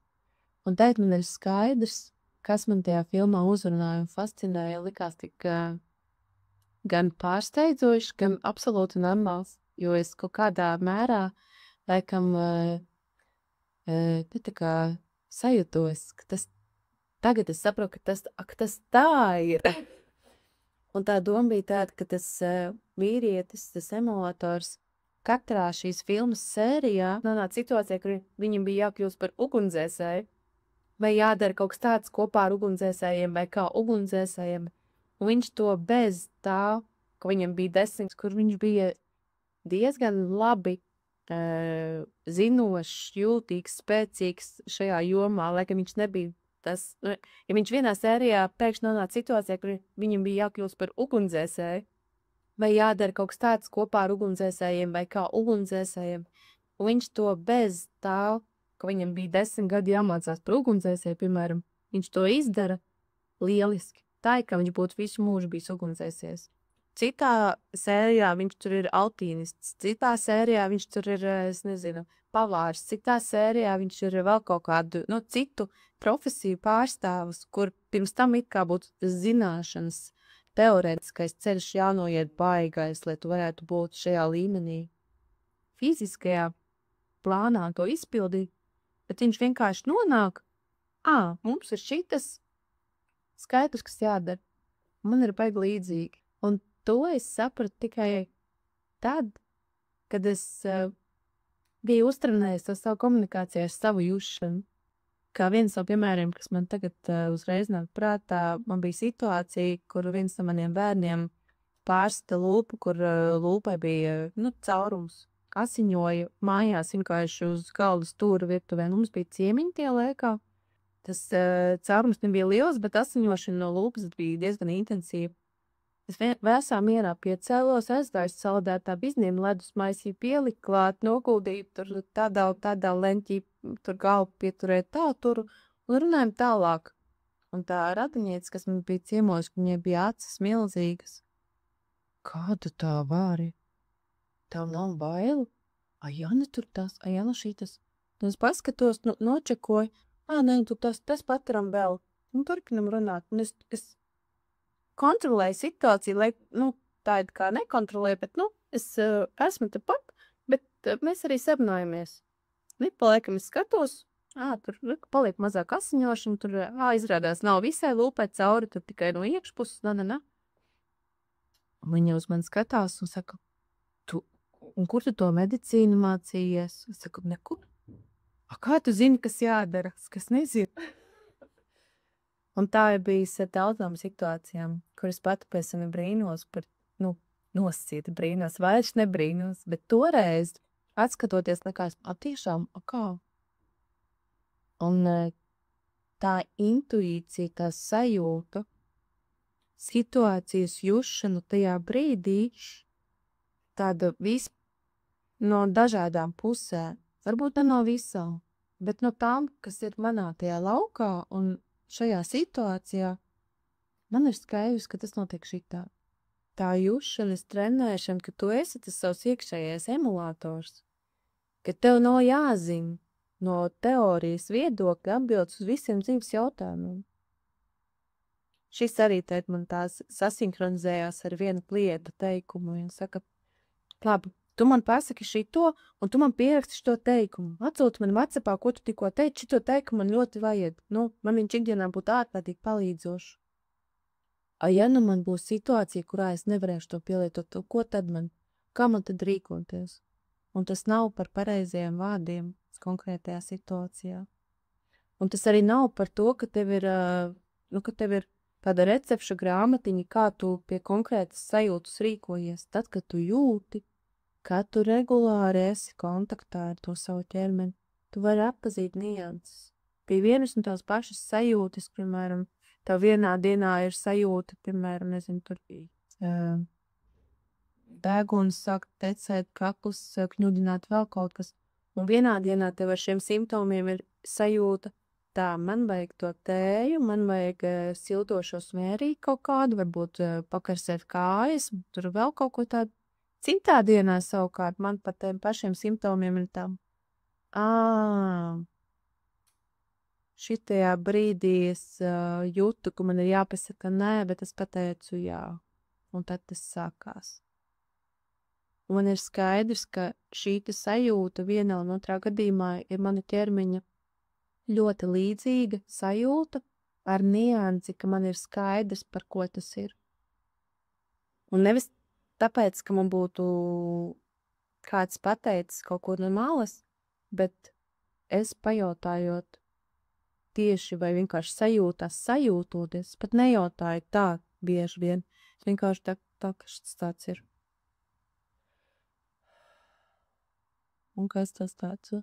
Un tagad man ir skaidrs, kas man tajā filmā uzrunāja un fascinēja, likās tik gan pārsteidzoši, gan absolūti normāls, jo es kaut kādā mērā, laikam, tā kā sajūtos, ka tas, tagad es saprotu, ka tas tā ir. Un tā doma bija tāda, ka tas vīrietis, tas emulators, katrā šīs filmas sērijā nonāca situācijā, kur viņam bija jākļūst par ugunsdzēsēju, vai jādara kaut kas tāds kopā ar ugunsdzēsējiem, vai kā ugunsdzēsējiem. Un viņš to bez tā, ka viņam bija 10, kur viņš bija diezgan labi zinošs, jūtīgs, spēcīgs šajā jomā, laikam viņš nebija tas, ja viņš vienā sērijā pēkšņi nonāca situācijā, kur viņam bija jākļūst par ugunsdzēsēju, vai jādara kaut kas tāds kopā ar ugunsdzēsējiem, vai kā ugunsdzēsējiem, un viņš to bez tā, ka viņam bija 10 gadi jāmācās par ugunsdzēsēju, piemēram, viņš to izdara lieliski, tā ir, ka viņš būtu visu mūžu bijis ugunsdzēsējs. Citā sērijā viņš tur ir alpīnists, citā sērijā viņš tur ir, es nezinu, pavārs, citā sērijā viņš ir vēl kaut kādu, citu profesiju pārstāvus, kur pirms tam it kā būtu tas zināšanas, teorētiskais ceļš jānoiet baigais, lai tu varētu būt šajā līmenī. Fiziskajā plānā to izpildīt, bet viņš vienkārši nonāk, mums ir šitas skaitlis, kas jādara. Man ir baigi līdzīgi. Un to es sapratu tikai tad, kad es biju uztrenējis to savu komunikāciju ar savu jušanu. Kā viens no piemēriem, kas man tagad uzreiz nāk prātā, man bija situācija, kur viens no maniem bērniem pārsita lūpu, kur lūpai bija, caurums. Asiņoja mājās vienkārši uz galda stūra virtuvē. Mums bija ciemiņi tie laikā. Tas caurums nebija liels, bet asiņošana no lūpas bija diezgan intensīva. Es vēsā mierā piecēlos, aizgāju saldētā bizniem, ledus maisīju pielikt klāt, noguldīju tur tādā leņķī, tur galvu pieturēt tā turu un runājam tālāk. Un tā radiņietis, kas man bija ciemos, viņai bija acis milzīgas. Kādu tā vari? Tev nav bailu? Ajana tur tas, ajana šitas. Un es paskatos, nočekoju. Nē, tu tas pataram vēl. Un turpinam runāt. Un es kontrolēju situāciju, lai, tā ir kā nekontrolēju, bet, es esmu tepat, bet mēs arī sarunājamies. Paliekam, es skatos, tur paliek mazāk asiņošana, tur, izrādās nav visai lūpai cauri, tur tikai no iekšpuses, Viņa uz mani skatās un saka, un kur tu to medicīnu mācījies? Es saku, nekur. Kā tu zini, kas jādara? Kas nezinu? Un tā ir bijis ar daudzām situācijām, kuras pati pēc tam brīnos par, nosacīti brīnos, vairs nebrīnos, bet toreiz, atskatoties, likās, tiešām, kā? Un tā intuīcija, tā sajūta, situācijas jušanu tajā brīdī, tāda no dažādām pusēm, varbūt ne no visām, bet no tām, kas ir manā tajā laukā un šajā situācijā, man ir skaidrs, ka tas notiek šitā. Tā jušanas trenēšana, ka tu esi tas savs iekšējais emulators, ka tev nav jāzina no teorijas viedokļa atbildes uz visiem dzīves jautājumiem. Šis arī tēt man tās sasinhronizējās ar vienu klienta teikumu. Viņa saka, labi, tu man pasaki šito, un tu man pieraksti šo teikumu. Atsūti man WhatsAppā, ko tu tikko teici, šito teikumu man ļoti vajag. Man viņš ikdienā būtu ārkārtīgi palīdzošs. Ja man būs situācija, kurā es nevarēšu to pielietot, ko tad kā man tad rīkoties? Un tas nav par pareizajiem vārdiem konkrētajā situācijā. Un tas arī nav par to, ka tev ir tāda recepšu grāmatiņa, kā tu pie konkrētas sajūtas rīkojies. Tad, kad tu jūti, ka tu regulāri esi kontaktā ar to savu ķermeni, tu vari atpazīt nianses. Pie vienas un tās pašas sajūtas, piemēram, tev vienā dienā ir sajūta, piemēram, tur deguns sāk tecēt, kakls, kņudināt vēl kaut kas. Un vienā dienā tev ar šiem simptomiem ir sajūta, tā, man vajag to tēju, man vajag siltošo smērīgu kaut kādu, varbūt pakarsēt kājas, tur vēl kaut ko tādu. Citā dienā savukārt man par tiem pašiem simptomiem ir tā, šitajā brīdī es jūtu, ka man ir jāpasaka nē, bet es pateicu jā. Un tad tas sākās. Un man ir skaidrs, ka šī sajūta vienā un otrā gadījumā ir mana ķermeņa ļoti līdzīga sajūta ar niansi, ka man ir skaidrs, par ko tas ir. Un nevis tāpēc, ka man būtu kāds pateicis kaut ko no malas, bet es pajautājot tieši vai vienkārši sajūtoties, pat nejautāju tā bieži vien. Es vienkārši tā, ka šis tāds ir. Un kas tas tāds ir?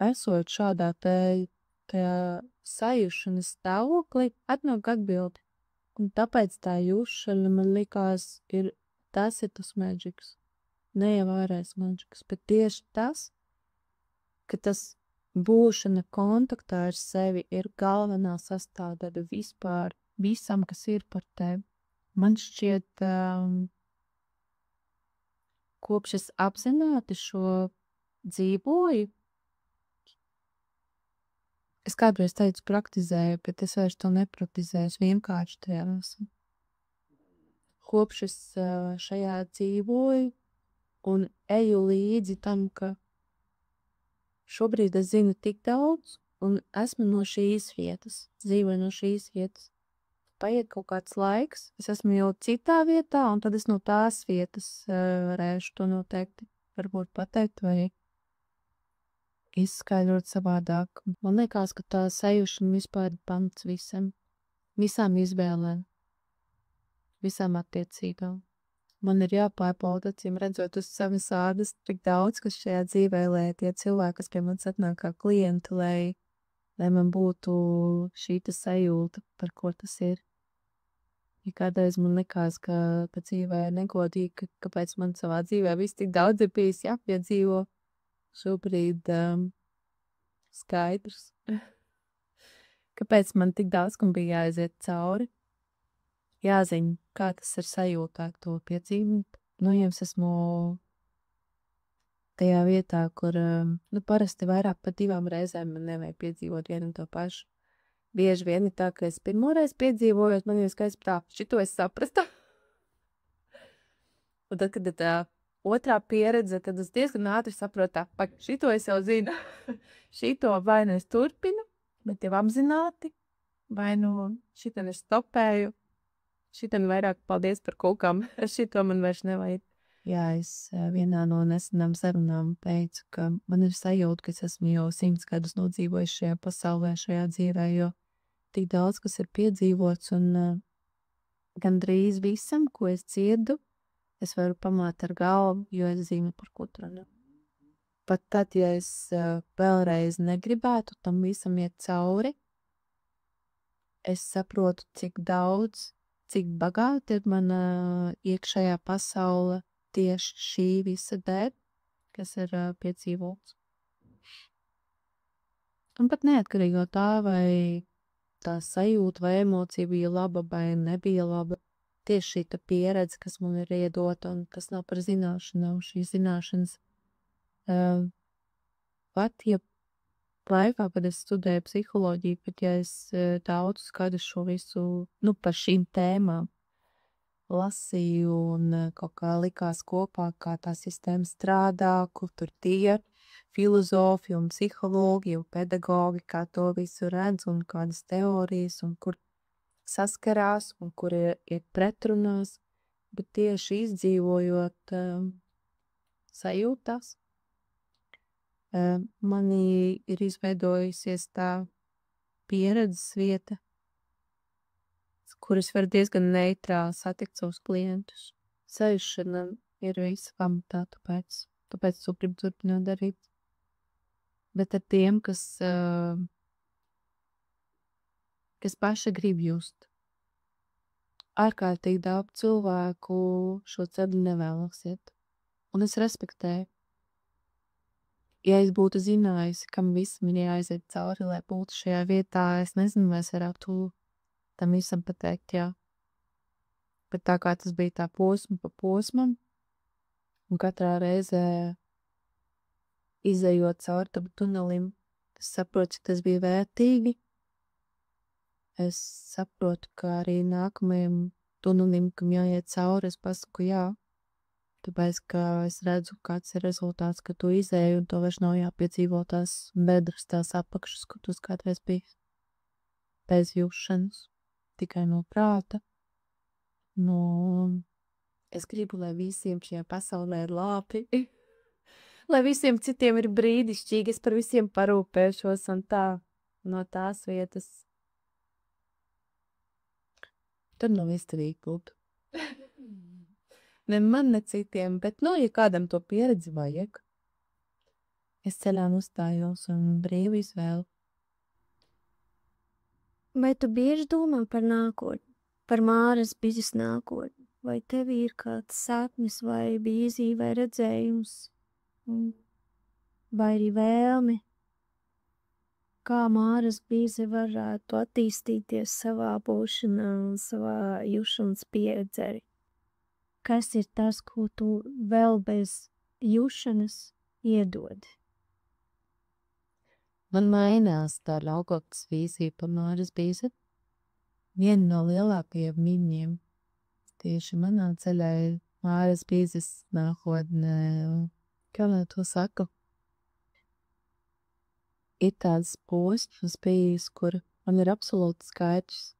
Esot šādā tajā sajušanas stāvoklī, atnāk atbildi. Un tāpēc tā jūšana man likās, tas ir tas maģiks. Ne jau vairāk maģiks, bet tieši tas, ka tas būšana kontaktā ar sevi ir galvenā sastāvdaļa vispār visam, kas ir par tevi. Man šķiet, kopš es apzināti šo dzīvoju, es kādreiz teicu praktizēju, bet es vairs to nepraktizēju, es vienkārši tajā esmu. Kopš es šajā dzīvoju un eju līdzi tam, ka šobrīd es zinu tik daudz un esmu no šīs vietas, dzīvoju no šīs vietas. Paiet kaut kāds laiks, es esmu jau citā vietā un tad es no tās vietas varēšu to noteikti varbūt pateikt vai izskaidrot savādāk. Man liekas, ka tā sajūšana vispār ir pamats visām izvēlēm, visām attiecībām. Man ir jāpārbauda, acīm redzot uz savas ādas, tik daudz, kas šajā dzīvē, lai tie cilvēki, kas pie manis atnāk kā klienti, lai man būtu šī sajūta, par ko tas ir. Ja kādreiz man likās, ka dzīvē ir negodīgi, kāpēc man savā dzīvē viss tik daudz ir bijis jāpiedzīvo, šobrīd skaidrs. Kāpēc man tik daudz, kam bija jāaiziet cauri? Jāzina, kā tas ir sajūtā to piedzīvot. Nu, ja es esmu tajā vietā, kur, parasti vairāk par 2 reizēm man nevajag piedzīvot vienu un to pašu. Bieži vien ir tā, ka es pirmoreiz piedzīvojot, man jau skaidrs, tā, šito es saprastu. Un tad, kad ir tā otrā pieredze, tad es diezgan ātri saprotu, tā, šito es jau zinu. Šito vai nu es turpinu, bet jau apzināti, vai nu šitan es stopēju, šitan vairāk paldies par kūkām, šito man vairs nevajag. Jā, es vienā no nesenām sarunām teicu, ka man ir sajūta, ka es esmu jau 100 gadus nodzīvojis šajā pasaulē, šajā dzīvē, jo tik daudz, kas ir piedzīvots, un gandrīz visam, ko es dzirdu, es varu pamāt ar galvu, jo es zinu, par ko tur runā. Pat tad, ja es vēlreiz negribētu tam visam iet cauri, es saprotu, cik daudz, cik bagāti ir mana iekšējā pasaule tieši šī visa dēļ, kas ir piedzīvots. Un pat neatkarīgi no tā, vai tā sajūta vai emocija bija laba vai nebija laba, tieši šī pieredze, kas man ir iedota un kas nav par zināšanām, šīs zināšanas. Pat, ja laikā, kad es studēju psiholoģiju, pat ja es daudzus gadus šo visu, par šīm tēmām lasīju un kaut kā likās kopā, kā tā sistēma strādā, kur tur tie filozofi un psihologi un pedagogi, kā to visu redz un kādas teorijas un kur saskarās un kur ir pretrunās, bet tieši izdzīvojot sajūtās, manī ir izveidojusies tā pieredzes vieta, kur es varu diezgan neitrāli satikt savus klientus. Sajūšana ir visa pamatā, tāpēc to gribu turpināt darīt. Bet ar tiem, kas paši grib just. Ārkārtīgi daudz cilvēku šo ceļu nevēlas iet. Un es respektēju. Ja es būtu zinājusi, kam visam ir jāaiziet cauri, lai būtu šajā vietā, es nezinu, vai es varētu tam visam pateikt, jā. Bet tā kā tas bija tā posma pa posmam, un katrā reizē izejot cauri tam tunelim, es saprotu, ka tas bija vērtīgi. Es saprotu, ka arī nākamajam tunelim, kam jāiet cauri, es pasaku jā. Tāpēc, ka es redzu, kāds ir rezultāts, ka tu izēji, un to vairs nav jāpiedzīvo tās bedras, tās apakšas, kur tu kādreiz biji. Bez jūšanas. Tikai no prāta. Es gribu, lai visiem šajā pasaulē ir labi. Lai visiem citiem ir brīnišķīgi, es par visiem parūpēšos un tā no tās vietas. Tad nav izturīgi būt. Ne man, ne citiem, bet, ja kādam to pieredzi vajag, es ceļā uzstājos un brīvi izvēlu. Vai tu bieži domā par nākotni, par Māras bizes nākotni? Vai tev ir kāds sapnis vai vīzija vai redzējums? Vai arī vēlme? Kā Māras bize varētu attīstīties savā būšanā un savā jušanas pieredzē? Kas ir tas, ko tu vēl bez jušanas iedod? Man mainās tā raugotnes vīzija par Māras bizi. Viena no lielākajiem viņiem tieši manā ceļā ir Māras bizes nākotnē. Kā lai to saku? Ir tāds posms bijis, kur man ir absolūti skaidrs,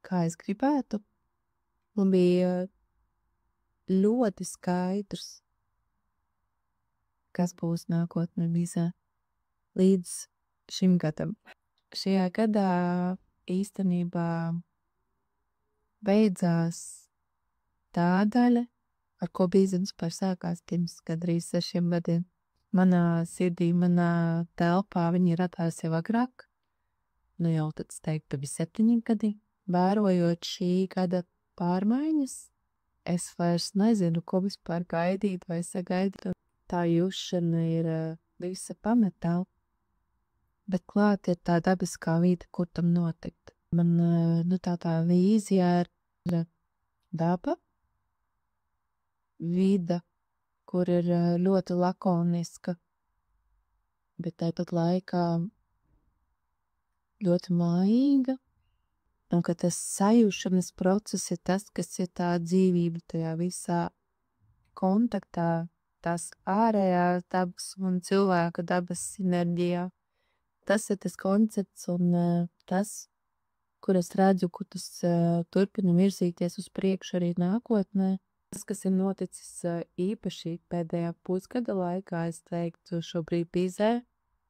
kā es gribētu. Man bija ļoti skaidrs, kas būs nākotnē vizā līdz šim gadam. Šajā gadā īstenībā beidzās tā daļa, ar ko bīzens par sākās pirms gandrīz 6 gadiem. Manā sirdī, manā telpā viņi radās jau agrāk, nu jau tad es teiktu, bija 7 gadi. Vērojot šī gada pārmaiņas, es vairs nezinu, ko vispār gaidīt vai sagaidīt. Tā jūšana ir visa pamatā, bet klāt ir tā dabiskā vīde, kur tam notikt. Man tā vīzija ir daba, vīda, kur ir ļoti lakoniska, bet tāpat laikā ļoti mājīga, un ka tas sajūšanas process ir tas, kas ir tā dzīvība tajā visā kontaktā, tās ārējās dabas un cilvēka dabas sinerģijā. Tas ir tas koncepts un tas, kur es redzu, kur tas turpina virzīties uz priekšu arī nākotnē. Tas, kas ir noticis īpaši pēdējā pusgada laikā, es teiktu, šobrīd Pīzē,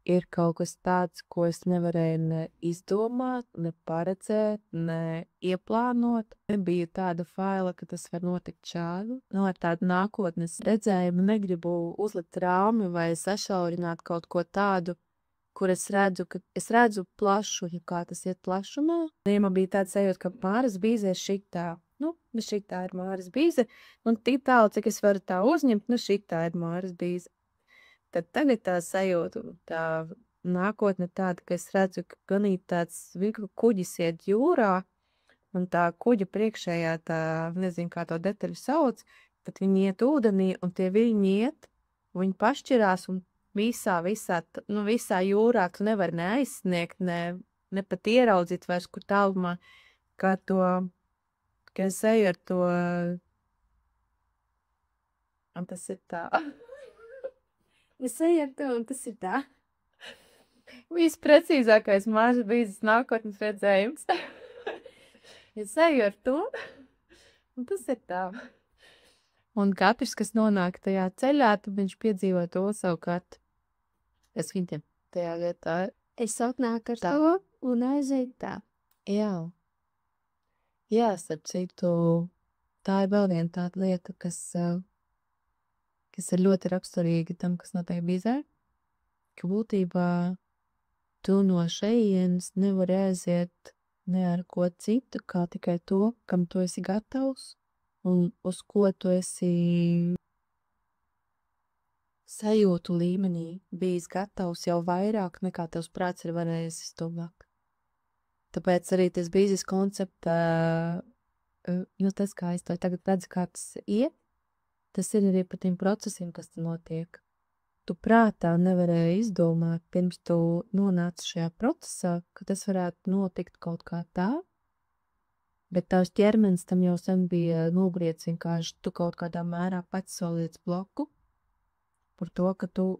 ir kaut kas tāds, ko es nevarēju ne izdomāt, ne paredzēt, ne ieplānot. Nebija tāda faila, ka tas var notikt šādu. Ar tādu nākotnes redzējumu negribu uzlikt rāmi vai sašaurināt kaut ko tādu, kur es redzu plašu, ja kā tas iet plašumā. Ja man bija tāds sajūta, ka Māras Bīze ir šitā. Šitā ir Māras Bīze, un tik tālu, cik es varu tā uzņemt, šitā ir Māras Bīze. Tad tagad tā sajūta, tā nākotne tāda, ka es redzu, ka ganīt tāds kuģis iet jūrā, un tā kuģa priekšējā tā, nezinu, kā to detaļu sauc, tad viņi iet ūdenī, un tie viņi iet, un viņi pašķirās, un visā jūrā tu nevar neaizsniegt, ne pat ieraudzīt vairs, kur tālumā, kā es eju ar to, un tas ir tā. Es eju ar to, un tas ir tā. Visprecīzākais Māras Bīzes nākotnes redzējums. Es eju ar to, un tas ir tā. Un katrs, kas nonāk tajā ceļā, tad viņš piedzīvo to savukārt. Es viņiem tajā vietā. Es atnāku ar to un aizeju tā. Jā. Jā, starp citu, tā ir vēl viena tāda lieta, kas ir ļoti raksturīga tam, kas notiek Bīzē, ka būtībā tu no šejienes nevari aiziet ne ar ko citu, kā tikai to, kam tu esi gatavs un uz ko tu esi sajūtu līmenī bijis gatavs jau vairāk nekā tavs prāts ir varējis izdomāt. Tāpēc arī tas Bīzes koncepta, tas, kā es to tagad redzu, kā tas iet, tas ir arī par tiem procesiem, kas te notiek. Tu prātā nevarēji izdomāt, pirms tu nonāci šajā procesā, ka tas varētu notikt kaut kā tā, bet tavs ķermenis tam jau sen bija nogriets, vienkārši tu kaut kādā mērā pats soliec bloku par to, ka tu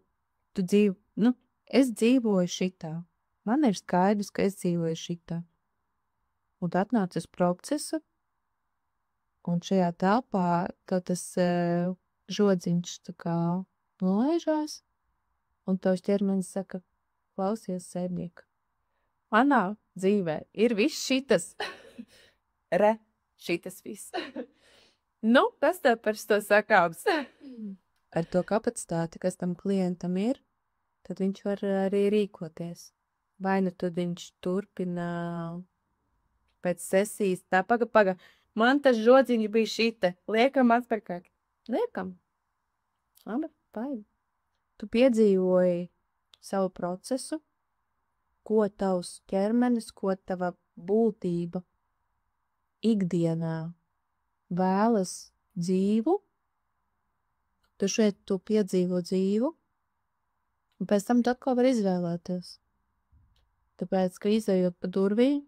dzīvo, es dzīvoju šitā. Man ir skaidrs, ka es dzīvoju šitā. Un atnāc uz procesu, un šajā telpā tas žodziņš tā kā nolaižās, un tavs ķermenis saka, klausies, sēdnieka. Manā dzīvē ir viss šitas. Šitas viss. Tas tev par to sakāms. Ar to kapacitāti, kas tam klientam ir, tad viņš var arī rīkoties. Vai nu tad viņš turpina pēc sesijas, tā paga. Man tas žodziņš bija šita. Liekam atpakaļ. Liekam. Labi, paigi. Tu piedzīvoji savu procesu, ko tavs ķermenis, ko tava būtība ikdienā vēlas dzīvu. Tu šeit tu piedzīvo dzīvu, un pēc tam tu atkal var izvēlēties. Tāpēc, ka izējot pa durvīm,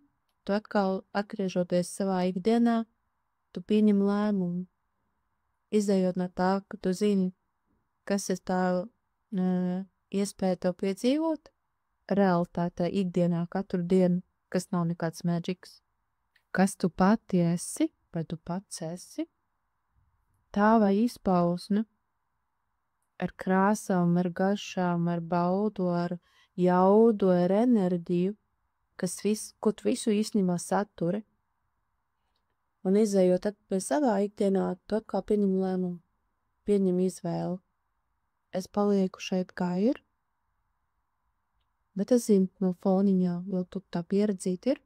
tu atkal atgriežoties savā ikdienā, tu pieņem lēmumu. Izējot no tā, ka tu zini, kas ir tā iespēja tev piedzīvot realitātē ikdienā katru dienu, kas nav nekāds mēģiks. Kas tu pati esi, vai tu pats esi, tā vai izpausme ar krāsām, ar garšām, ar baudu, ar jaudu, ar enerģiju, ko tu visu īstenībā saturi. Un izējot atpakaļ savā ikdienā, tu atkal pieņem lēmumu, pieņem izvēli. Es palieku šeit, kā ir, bet es zinu no foniņā, jo tu tā pieredzīt ir,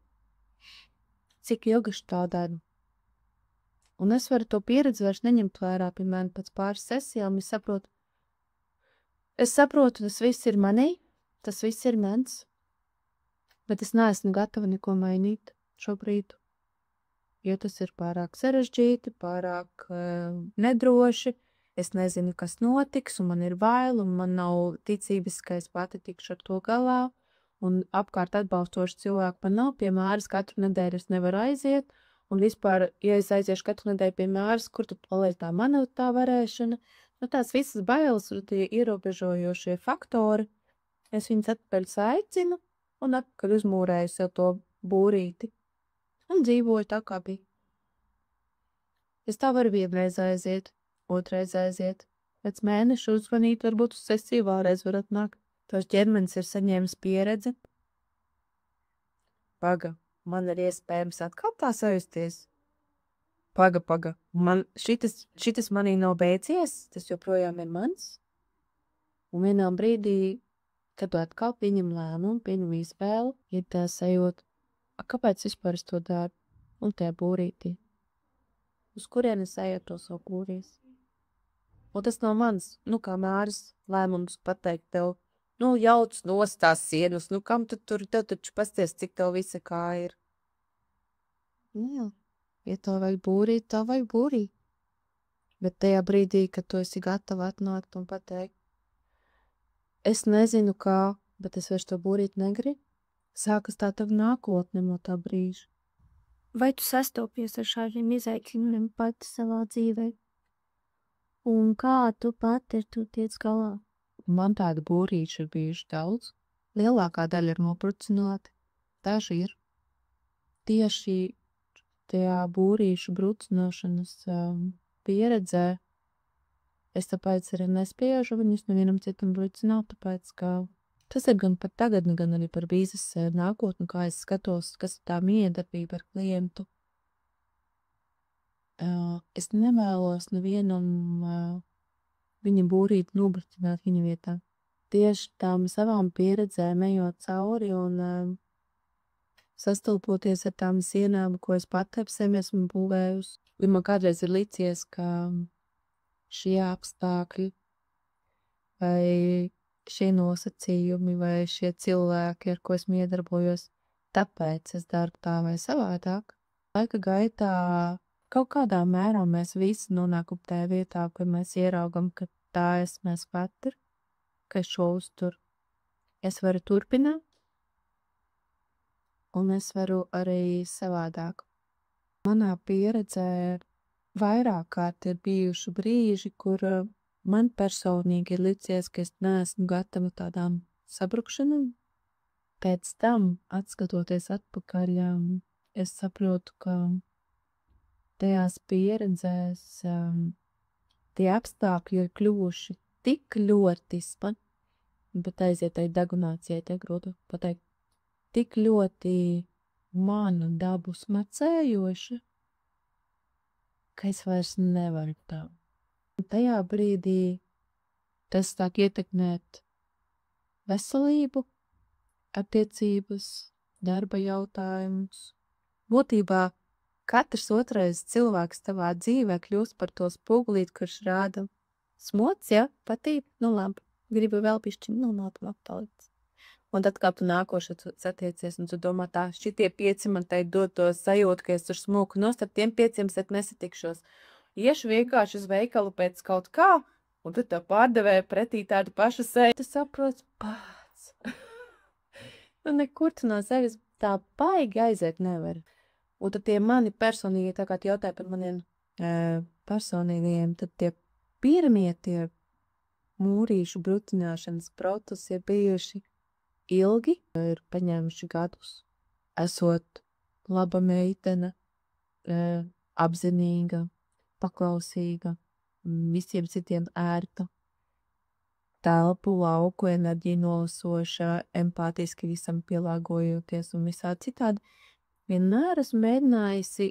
cik ilgi es tā daru. Un es varu to pieredzi vairs neņemt vērā, piemēram, pēc pāris sesijām, es saprotu, tas viss ir manī, tas viss ir mans, bet es neesmu gatava neko mainīt šobrīd, jo tas ir pārāk sarežģīti, pārāk nedroši, es nezinu, kas notiks, un man ir bail, un man nav ticības, ka es pati tikšu ar to galā, un apkārt atbalstoši cilvēki man nav, pie māras katru nedēļu es nevaru aiziet, un vispār, ja es aiziešu katru nedēļu pie māras, kur tad paliek tā mana tā varēšana, nu tās visas bailes un tie ierobežojošie faktori, es viņus atpakaļ aicinu, un atpakaļ uzmūrēju sev to būrīti, un dzīvoju tā, kā bija. Es tā varu vienreiz aiziet, otrais aiziet, pēc mēneša uzvanīt, varbūt uz sesiju vēlreiz var atnākt. Tos ķermenis ir saņēmis pieredzi. Paga, man ir iespējams atkal tā sajusties. Paga, šitas manī nav beidzies, tas joprojām ir mans. Un vienā brīdī, kad tu atkal pieņem lēmumu, pieņem izvēli, ir tā sajūta, kāpēc vispār es to daru? Un tajā būrītī. Uz kurienes ejot to savu būrīs? Un tas nav mans, kā māras lēmums pateikt tev, jauc nost tās sienas, kam tu tur, tev taču pasties, cik tev visa kā ir. Jā, ja tev vajag būrīt, tev vajag būrīt. Bet tajā brīdī, kad tu esi gatava atnākt un pateikt, es nezinu kā, bet es vairs to būrīt negribu, sākas tā tavu nākotne no tā brīža. Vai tu sastopies ar šādiem izaicinājumiem pati savā dzīvē? Un kā tu pati ar to tiec galā? Man tāda būrīša ir bijuši daudz. Lielākā daļa ir noprucināti. Daži ir. Tieši tajā būrīšu brucināšanas pieredzē es tāpēc arī nespiežu viņus nevienam citam brucināt, tāpēc, ka tas ir gan par tagadni, gan arī par biznesa nākotni, kā es skatos, kas ir tā miedarbība ar klientu. Es nevēlos nevienam viņa būrīt nobrucināt viņa vietā. Tieši tām savām pieredzēm ejot cauri un sastulpoties ar tām sienām, ko es pati ap sevi esmu būvējusi. Un man kādreiz ir licies, ka šie apstākļi vai šie nosacījumi vai šie cilvēki, ar ko esmu iedarbojos, tāpēc es daru tā vai savādāk. Laika gaitā kaut kādā mērā mēs visi nonākam tajā vietā, kad mēs ieraugam, ka tā esmu es pati, ka es šo uzturu. Es varu turpināt, un es varu arī savādāk. Manā pieredzē vairāk kārt ir bijuši brīži, kur man personīgi ir licies, ka es neesmu gatava tādām sabrukšanām. Pēc tam, atskatoties atpakaļ, es saprotu, ka tajās pieredzēs tie apstākļi ir kļuvuši tik ļoti bet aiziet tai degunācijai, te grūti pateikt, tik ļoti manu dabu smacējoši, ka es vairs nevaru tā. Un tajā brīdī tas sāk ietekmēt veselību, attiecības, darba jautājumus. Būtībā katrs otrais cilvēks tavā dzīvē kļūst par to spogulīti, kurš rāda smots, ja, patīk, labi, gribu vēl pišķiņ, nav tā palicis. Un tad, kā tu nākošais satiecies, un tu domā tā, šitie 5 man tai dod to sajūtu, ka es tur smuku nost, ar tiem 5 es nesatikšos. Iešu vienkārši uz veikalu pēc kaut kā, un tad tā pārdevēja pretī tādu pašu seju. Tu saproti, pats. Nekur tu no sevis tā paigi aiziet nevar. Un tad tie mani personīgi, tā kā tu jautāji par maniem personīgajiem, tad tie pirmie tie mūrīšu brucināšanas procesi ir bijuši ilgi, ir paņēmuši gadus, esot laba meitene, apzinīga, paklausīga, visiem citiem ērta. telpu, lauku, enerģiju nolasoša, empātiski visam pielāgojoties un visā citādi. Vienmēr esmu mēģinājusi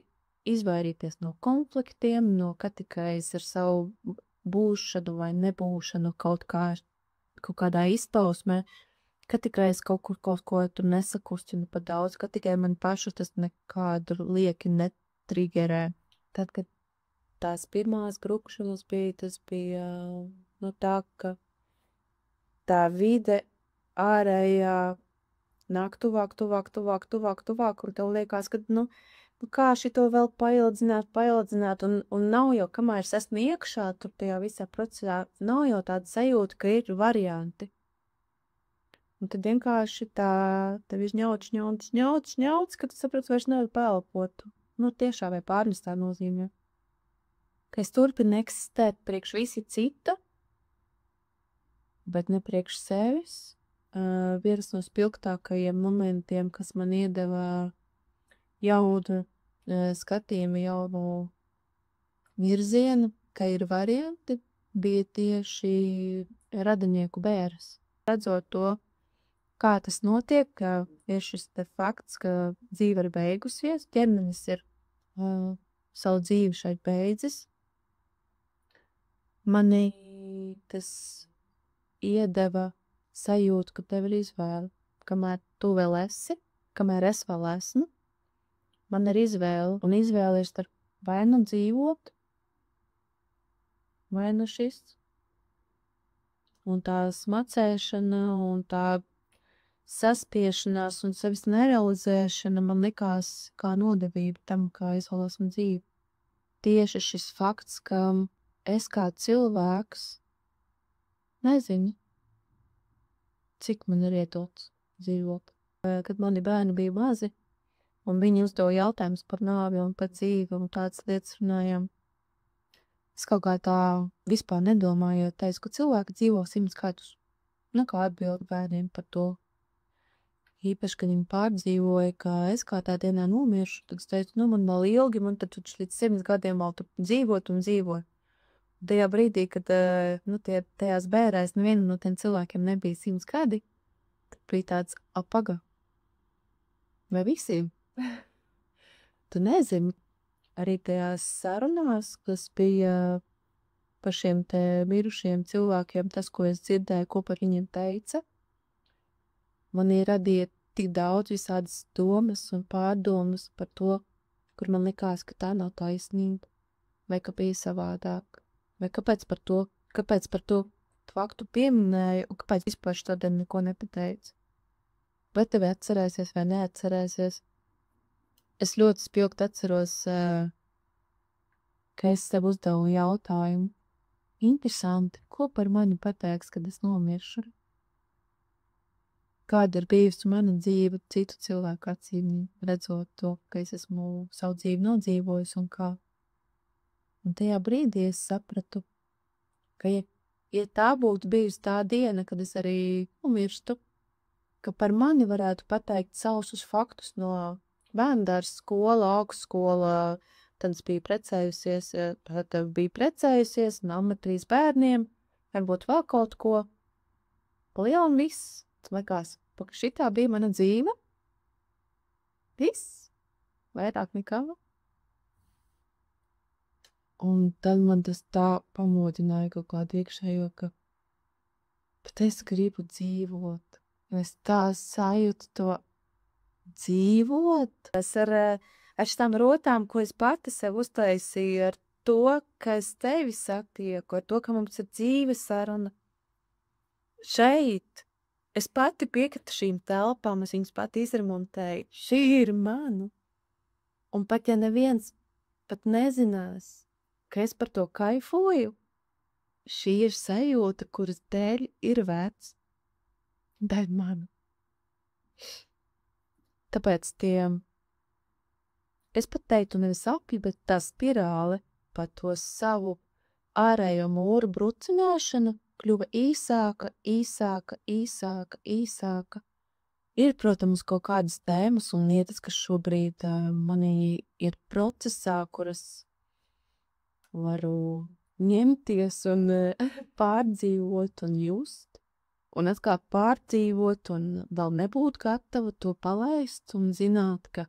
izvairīties no konfliktiem, no katikais ar savu būšanu vai nebūšanu kaut kādā izpausmē, ka tikai es kaut ko tur nesakustinu pa daudz, ka tikai man pašu tas nekādu lieki netrigerē. Tad, kad tās pirmās grukšanas bija, tas bija, tā, ka tā vide ārējā nāk tuvāk, un tev liekas, ka, kā šito vēl paildzināt, un nav jau, kamēr es esmu iekšā, tur tajā visā procesā, nav jau tāda sajūta, ka ir varianti. Un tad vienkārši tev ir ņauts, ka tu saproti, vairs nevar pelpot. Tiešā vai pārnestā nozīmē. Ka es turpinu eksistēt priekš visi cita, bet ne priekš sevis. Viens no spilgtākajiem momentiem, kas man iedeva jaunu skatījumu, jaunu virzienu, ka ir varianti, bija tieši radinieku bēres. Redzot to, kā tas notiek, ka ir šis te fakts, ka dzīve ir beigusies, ķermenis ir savu dzīvi šeit beidzis. Mani tas iedeva sajūtu, ka tev ir izvēle. Kamēr tu vēl esi, kamēr es vēl esmu, man ir izvēle. Un izvēle ir starp vai nu dzīvot, vai nu šis. Un tā smacēšana un tā saspiešanās un sevis nerealizēšana man likās kā nodevība tam, kā izvēlos man dzīvi. Tieši šis fakts, ka es kā cilvēks nezinu, cik man ir iedots dzīvot. Kad mani bērni bija mazi, un viņi uzdeva jautājumus par nāvi un par dzīvi, un tādas lietas runājām. Es kaut kā tā vispār nedomāju, teicu, ka cilvēki dzīvo 100 gadus. Kā atbildi bērniem par to. Īpaši, kad viņi pārdzīvoja, ka es kā tā dienā nomiršu, tad es teicu, man vēl ilgi, man tad līdz 100 gadiem vēl tur dzīvot un dzīvot. Tajā brīdī, kad tajās bērēs nevienam no tiem cilvēkiem nebija 100 gadi, tad bija tāds apaga. Vai visiem? Tu nezini, arī tajās sarunās, kas bija par šiem te mirušiem cilvēkiem, tas, ko es dzirdēju, ko par viņiem teica, man radīja tik daudz visādas domas un pārdomas par to, kur man likās, ka tā nav taisnība, vai ka bija savādāk, vai kāpēc par to faktu pieminēju, un kāpēc vispār šodien neko nepateicu. Vai tevi atcerēsies vai neatcerēsies? Es ļoti spilgti atceros, ka es sev uzdevu jautājumu. Interesanti, ko par mani pateiks, kad es nomiršu? Kāda ir bijusi mana dzīve citu cilvēku acīm, redzot to, ka es esmu savu dzīvi nodzīvojis un kā. Un tajā brīdī es sapratu, ka ja tā būtu bijusi tā diena, kad es arī nomirstu, ka par mani varētu pateikt sausus faktus no bērndārs skola, augstskola, tad es biju precējusies, mamma 3 bērniem, varbūt vēl kaut ko. Pa lielam viss. Likās, ka šitā bija mana dzīve. Viss. Vairāk nekā. Un tad man tas tā pamodināja kaut kādu iekšējo, ka bet es gribu dzīvot. Es tā sajūtu to dzīvot. Es ar šitām rotām, ko es pati sev uztaisīju, ar to, ka es tevi satieku, ar to, ka mums ir dzīves saruna. Šeit. Es pati piekratu šīm telpām, es viņas pati izremontēju. Šī ir mana. Un pat ja neviens pat nezinās, ka es par to kaifoju, šī ir sajūta, kuras dēļ ir vērts dēļ manu. Tāpēc es pat teiktu nevis apju, bet tā spirāle par to savu ārējo mūru brucināšanu kļuva īsāka. Ir, protams, kaut kādas tēmas un lietas, kas šobrīd manī ir procesā, kuras varu ņemties un pārdzīvot un just, un atkal pārdzīvot un vēl nebūt gatava to palaist un zināt, ka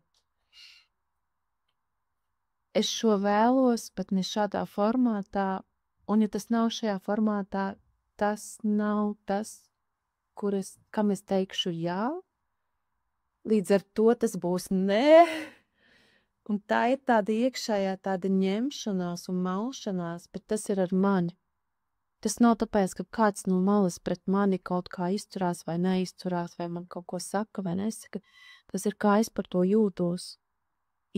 es šo vēlos, bet ne šādā formātā, un ja tas nav šajā formātā, tas nav tas, kam es teikšu jā, līdz ar to tas būs nē. Un tā ir tāda iekšējā tāda ņemšanās un malšanās, bet tas ir ar mani. Tas nav tāpēc, ka kāds no malas pret mani kaut kā izturās vai neizturās, vai man kaut ko saka vai nesaka. Tas ir kā es par to jūtos.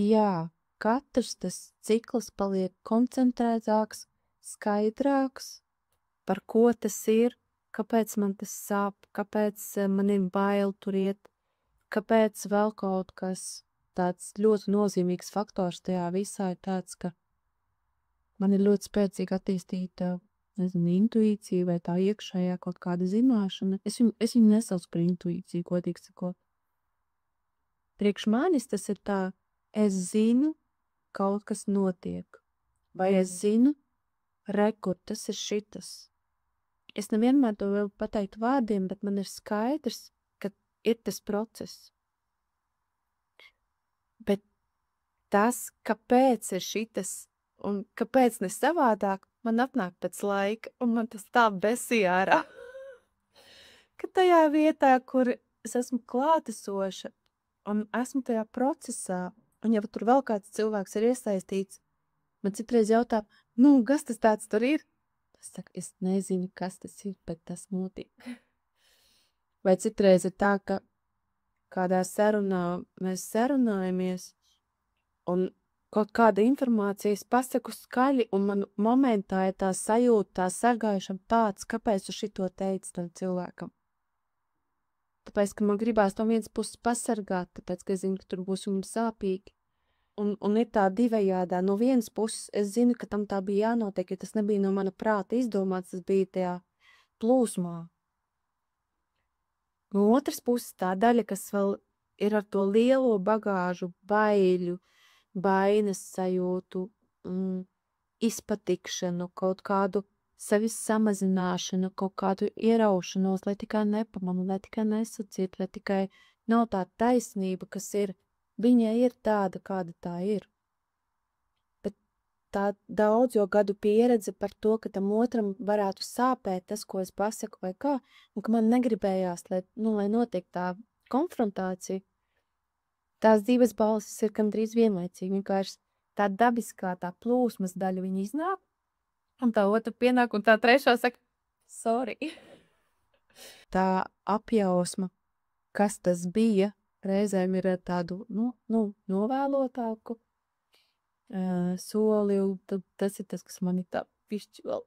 Jā, katrs tas cikls paliek koncentrētāks, skaidrāks, par ko tas ir, kāpēc man tas sāp, kāpēc man ir bail tur iet, kāpēc vēl kaut kas. Tāds ļoti nozīmīgs faktors tajā visā ir tāds, ka man ir ļoti spēcīga attīstīta, intuīcija vai tā iekšējā kaut kāda zināšana. Es viņu nesaucu par intuīciju, godīgi sakot. Priekš manis tas ir tā, es zinu, kaut kas notiek. Vai es zinu, kur tas ir šitas. Es nevienmēr to vēl pateiktu vārdiem, bet man ir skaidrs, ka ir tas process. Bet tas, kāpēc ir šitas un kāpēc ne savādāk, man atnāk pēc laika, un man tas tā besīja ārā. Ka tajā vietā, kur es esmu klātesoša un esmu tajā procesā, un ja tur vēl kāds cilvēks ir iesaistīts, man citreiz jautā, kas tas tāds tur ir? Es saku, es nezinu, kas tas ir, bet tas notiek. Vai citreiz ir tā, ka kādā sarunā mēs sarunājamies, un kaut kāda informācija es pasaku skaļi, un man momentā ir tā sajūta, tā sargājušam tāds, kāpēc tu šito teici tam cilvēkam. Tāpēc, ka man gribās no vienas puses pasargāt, tāpēc, ka es zinu, ka tur būs viņam sāpīgi. Un ir tā divējādā. No vienas puses es zinu, ka tam tā bija jānotiek, ja tas nebija no mana prāta izdomāts, tas bija tajā plūsmā. No otras puses tā daļa, kas vēl ir ar to lielo bagāžu, baiļu, bainas sajūtu, izpatikšanu, kaut kādu sevis samazināšanu, kaut kādu ieraušanos, lai tikai nepamanu, lai tikai nesacīt, lai tikai nav tā taisnība, kas ir, viņai ir tāda, kāda tā ir. Tā daudz gadu pieredze par to, ka tam otram varētu sāpēt tas, ko es pasaku vai kā, un ka man negribējās, lai notiek tā konfrontācija. Tās divas balsis ir gandrīz vienlaicīgi, vienkārši tā dabiskā, tā plūsmas daļa viņa iznāk, un tā otra pienāk, un tā trešā saka, sorry. Tā apjausma, kas tas bija, reizēm ir tādu, novēlotāku, soli, un tas ir tas, kas man ir tā pišķi vēl,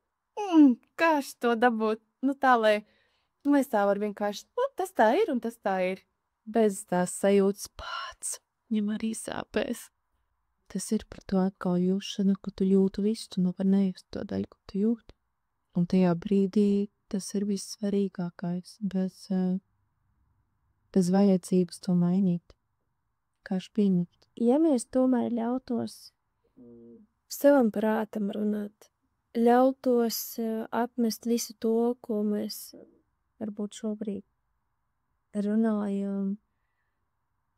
kā to dabūt, tā, lai es tā varu vienkārši, tas tā ir, un tas tā ir, bez tās sajūtas pats, viņam arī sāpēs. Tas ir par to atkal jūšanu, ka tu jūtu visu, tu var nejust to daļu, ko tu jūti. Un tajā brīdī tas ir vissvarīgākais, bez vajadzības to mainīt. Kā špīņot. Ja mēs tomēr ļautos savam prātam runāt, ļautos apmest visu to, ko mēs varbūt šobrīd runājam,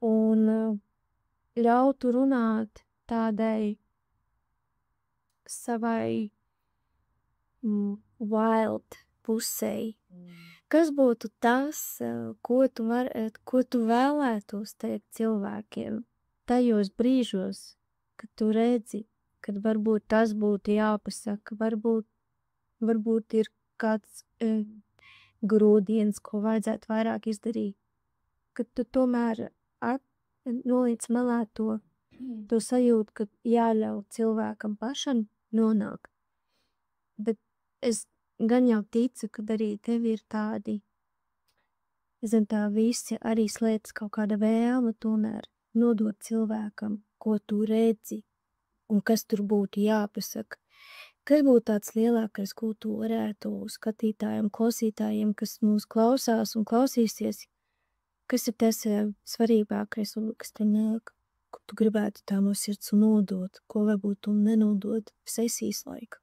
un ļautu runāt tādai savai wild pusei. Kas būtu tas, ko tu vēlētos teikt cilvēkiem tajos brīžos, kad tu redzi, kad varbūt tas būtu jāpasaka, varbūt ir kāds grūdienis, ko vajadzētu vairāk izdarīt, kad tu tomēr nolīdz malā to sajūtu, ka jāļauj cilvēkam pašam nonākt. Bet es gan jau ticu, ka arī tev ir tādi, tā visi arī slēdz kaut kāda vēlme tomēr nodot cilvēkam, ko tu redzi un kas tur būtu jāpasaka. Kas būtu tāds lielākais, ko tu varētu skatītājiem, klausītājiem, kas mūs klausās un klausīsies, kas ir tas svarīgākais un kas te nāk, ko tu gribētu tā no sirds nodot, ko varbūt tu nenodod sesijas laika?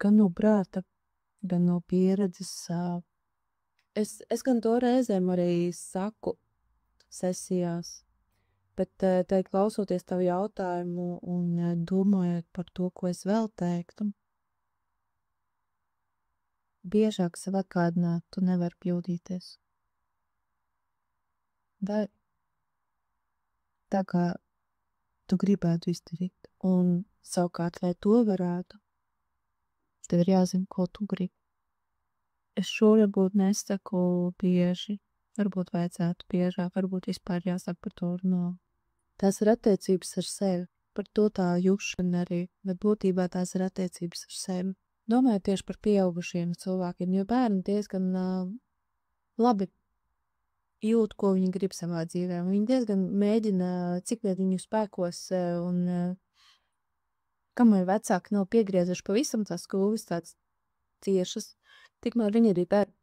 gan no prāta, gan no pieredzes. Es gan to reizēm arī saku sesijās, bet tai klausoties tavu jautājumu un domājot par to, ko es vēl teiktu, biežāk sev atgādināt, tu nevari kļūdīties. Vai tā kā tu gribētu izdarīt, un savukārt, lai to varētu, tev ir jāzina, ko tu gribi. Es šo varbūt nesaku bieži, varbūt vajadzētu biežāk, varbūt vispār jāsaka par to runāt. Tās ir attiecības ar sevi, par to tā jušana arī, bet būtībā tās ir attiecības ar sevi. Domāju tieši par pieaugušiem cilvēkiem, jo bērni diezgan labi jūt, ko viņi grib savā dzīvē. Viņi diezgan mēģina, cik vien viņu spēkos un kamēr vecāki nav piegriezuši pavisam tās skūvis tāds ciešas, tikmēr viņi arī dara.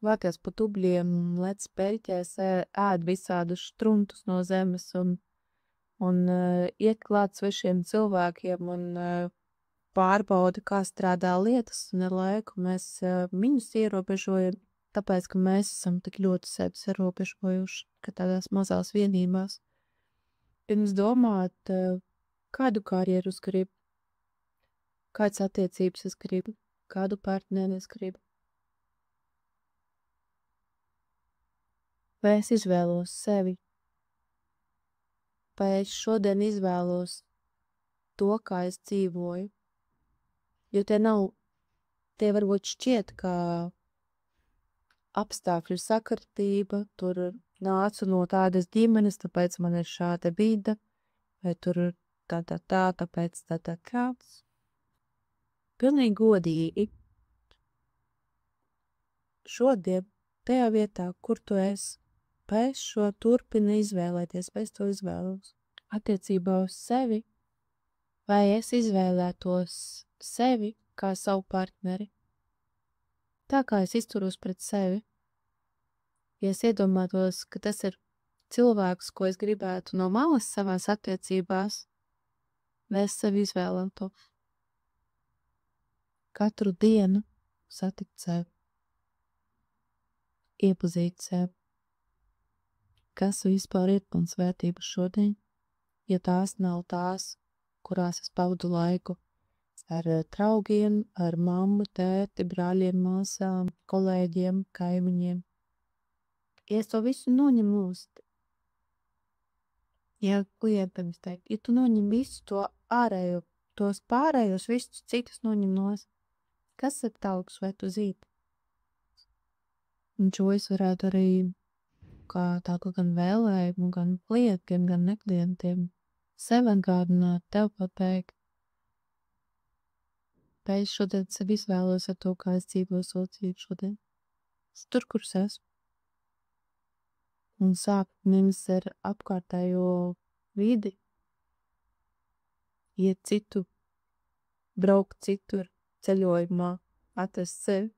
Vākās pa tubļiem, lec peļķēs, ēd visādus štruntus no zemes un iet klāt svešiem cilvēkiem un pārbauda, kā strādā lietas, un ar laiku mēs viņus ierobežojam, tāpēc, ka mēs esam tik ļoti sevi sarobežojuši, ka tādās mazās vienībās. Pirms domāt, kādu karjeru es gribu, kādas attiecības es gribu, kādu partneri es gribu. Vai es izvēlos sevi? Vai es šodien izvēlos to, kā es dzīvoju? Jo tie varbūt šķiet, ka apstākļu sakritība, tur nācu no tādas ģimenes, tāpēc man ir šāda vide, vai tur tā, tāpēc tā kāds. Pilnīgi godīgi. Šodien, tajā vietā, kur tu esi, vai es šo turpinu izvēlēties, vai es to izvēlos attiecībā uz sevi, vai es izvēlētos sevi kā savu partneri. Tā kā es izturos pret sevi, ja es iedomātos, ka tas ir cilvēks, ko es gribētu no malas savās attiecībās, vai es sevi izvēlētu katru dienu satikt sevi, iepazīt sevi. Kas vispār ir mans vērtības šodien, ja tās nav tās, kurās es pavadu laiku ar draugiem, ar mammu, tēti, brāļiem, māsām, kolēģiem, kaimiņiem. Ja es to visu noņemu nost, ja klientam es teiktu, ja tu noņem visu to ārējo, tos pārējos, visus citus noņem nost, kas ir tauks vai tu zīti? Un šo es varētu arī kā tādu gan vēlējumu, gan klientiem, gan neklientiem sev atgādināt, tev pateikt. Vai es šodien sev izvēlos ar to, kā es dzīvoju savu dzīvi šodien. Es tur, kur es esmu. Un sākt nevis ar apkārtējo vidi, iet citu, braukt citur, ceļojumā, atrast sevi.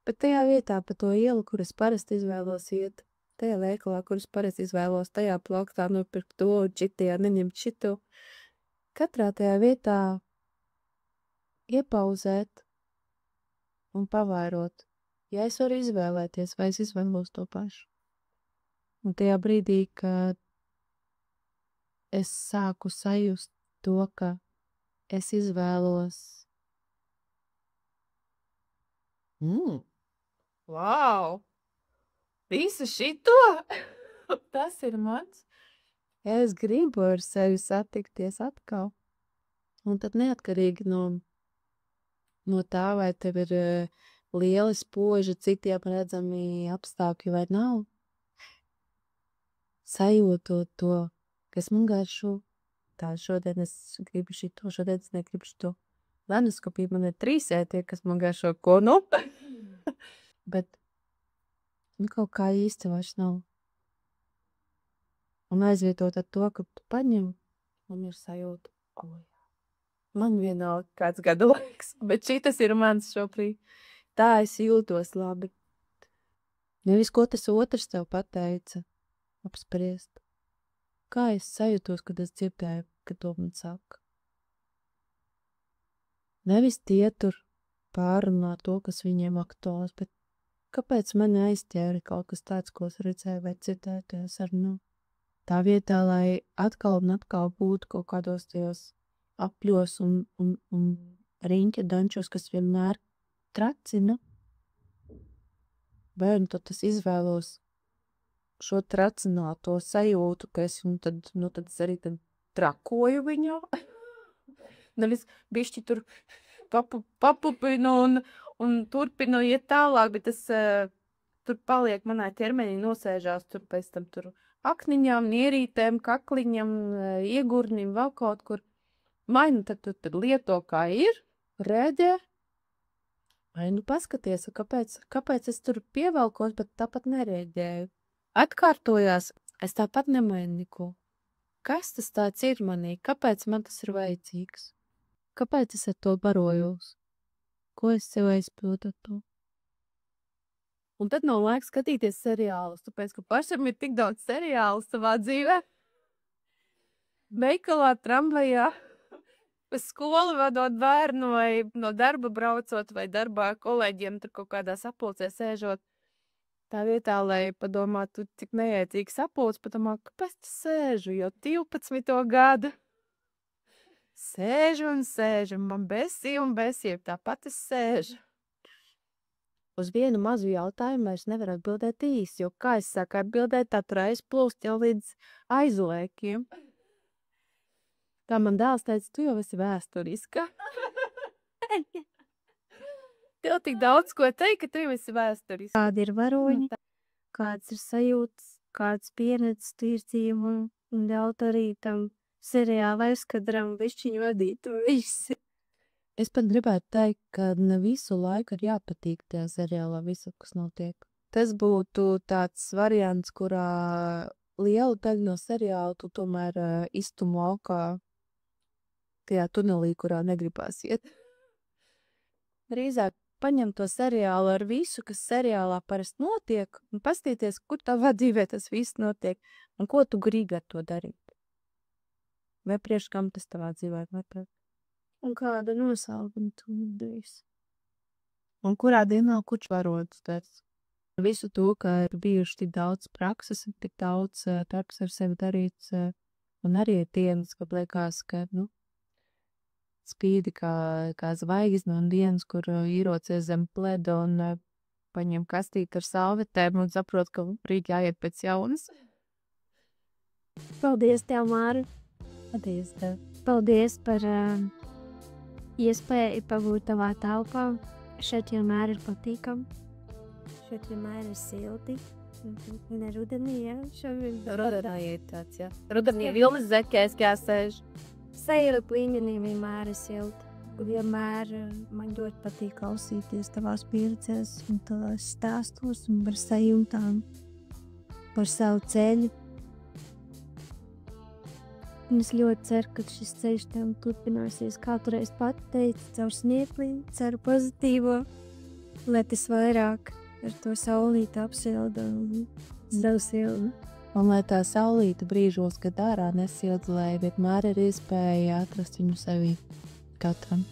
Bet tajā vietā, pa to ielu, kur es parasti izvēlos iet, tajā veikalā, kur es parasti izvēlos, tajā plauktā nopirkt to, šitajā neņemt šito. Katrā tajā vietā iepauzēt un pavairot, ja es varu izvēlēties, vai es izvēlos to pašu. Un tajā brīdī, kad es sāku sajust to, ka es izvēlos. Wow! Visu šito? Tas ir mans. Es gribu ar sevi satikties atkal. Un tad neatkarīgi no tā, vai tev ir lieli spoži, citiem redzami apstākļi vai nav. Sajūtot to, kas man garšo. Tā šodien es gribu šito, šodien es negribu šito. Lenoskopija man ir 3 ētie, kas man garšo, ko nu? Bet kaut kā īsti vairs nav. Un aizvietot ar to, ka tu paņem, man ir sajūta, o jā. Man vienalga kāds gadu laiks, bet šitas ir mans šobrīd. Tā es jūtos labi. Nevis ko tas otrs tev pateica, apspriest. Kā es sajūtos, kad es dzirdēju, ka to man saka. Nevis tie tur pārunā to, kas viņiem aktuāls, bet kāpēc mani aizķēra kaut kas tāds, ko es redzēju vai dzirdēju tajā sarunā? Tā vietā, lai atkal un atkal būtu kaut kādos tajos apļos un riņķa dančos, kas vienmēr tracina. Bērnu tad es izvēlos šo tracināto sajūtu, ka es tad es arī tad trakoju viņu. Nevis bišķi tur papupinu un turpinu iet tālāk, bet tas tur paliek manā ķermenī, nosēžās tur pēc tam tur akniņām, nierītēm, kakliņam, iegurnim, vēl kaut kur. Vai nu tad lieto kā ir, rēģē, vai nu paskaties, kāpēc es tur pievelkos, bet tāpat nerēģēju. Atkārtojās, es tāpat nemainu neko. Kas tas tāds ir manī? Kāpēc man tas ir vajadzīgs? Kāpēc es ar to barojos? Ko es sev aizpildu ar to? Un tad nav laiks skatīties seriālus, tāpēc, ka pašam ir tik daudz seriālu savā dzīvē. Veikalā, tramvajā, pa skolu vadot bērnu vai no darba braucot vai darbā kolēģiem tur kaut kādā sapulcē sēžot. Tā vietā, lai padomātu, cik neiecīgs sapulcs, padomā, kāpēc tu sēžu, jo 12. gadu. Sēžu un sēžu, man besī, tāpat es sēžu. Uz vienu mazu jautājumu vairs nevar atbildēt īsi, jo kā es sāku atbildēt, tā tur aizplūst jau līdz aizlēkiem. Tā man dēls teica, tu jau esi vēsturiska. Tev tik daudz ko teikt, ka tu jau esi vēsturiska. Kādi ir varoņi, kāds ir sajūtas, kāds pieredzes tīrcību un ļaut arī tam seriāla aizkadram višķiņu vadīt visi. Es pat gribētu teikt, ka ne visu laiku ir jāpatīk tajā seriālā visu, kas notiek. Tas būtu tāds variants, kurā lielu daļu no seriāla tu tomēr iztumu aukā tajā tunelī, kurā negribās iet. Drīzāk paņem to seriālu ar visu, kas seriālā parasti notiek, un paskatīties, kur tavā dzīvē tas viss notiek, un ko tu gribi ar to darīt. Vai priekš kam tas tavā dzīvē notiek? Un kāda nosaukuma tu darīsi? Un kurā dienā kurš varots darbs? Visu to, ka ir bijuši tik daudz prakses, tik daudz darbs ar sevi darīts, un arī ir dienas, kad liekas, ka, spīdi kā zvaigzne un dienas, kur īrocies zem pleda un paņem kastīti ar salvetēm un saprot, ka rīt jāiet pēc jaunas. Paldies tev, Māra. Paldies tev. Paldies par iespēju pabūt tavā telpā. Šeit vienmēr ir patīkam. Šeit vienmēr ir silti. Un ir rudenī, jā. Rudenī ir tāds, jā. Rudenī vilnas zekēs jāsēž. Seja līmenī vienmēr ir silti. Vienmēr man ļoti patīk klausīties tavās pieredzēs un tavās stāstos un par sajūtām, par savu ceļu. Un es ļoti ceru, ka šis ceļš tev turpināsies, kā tu reiz pati teici, caur smieklī, ceru pozitīvo, lai tas vairāk ar to saulīti apsilda un savu sildu. Un lai tā saulīta brīžos, kad ārā nesilda, lai vienmēr ir iespēja atrast viņu sevī katram.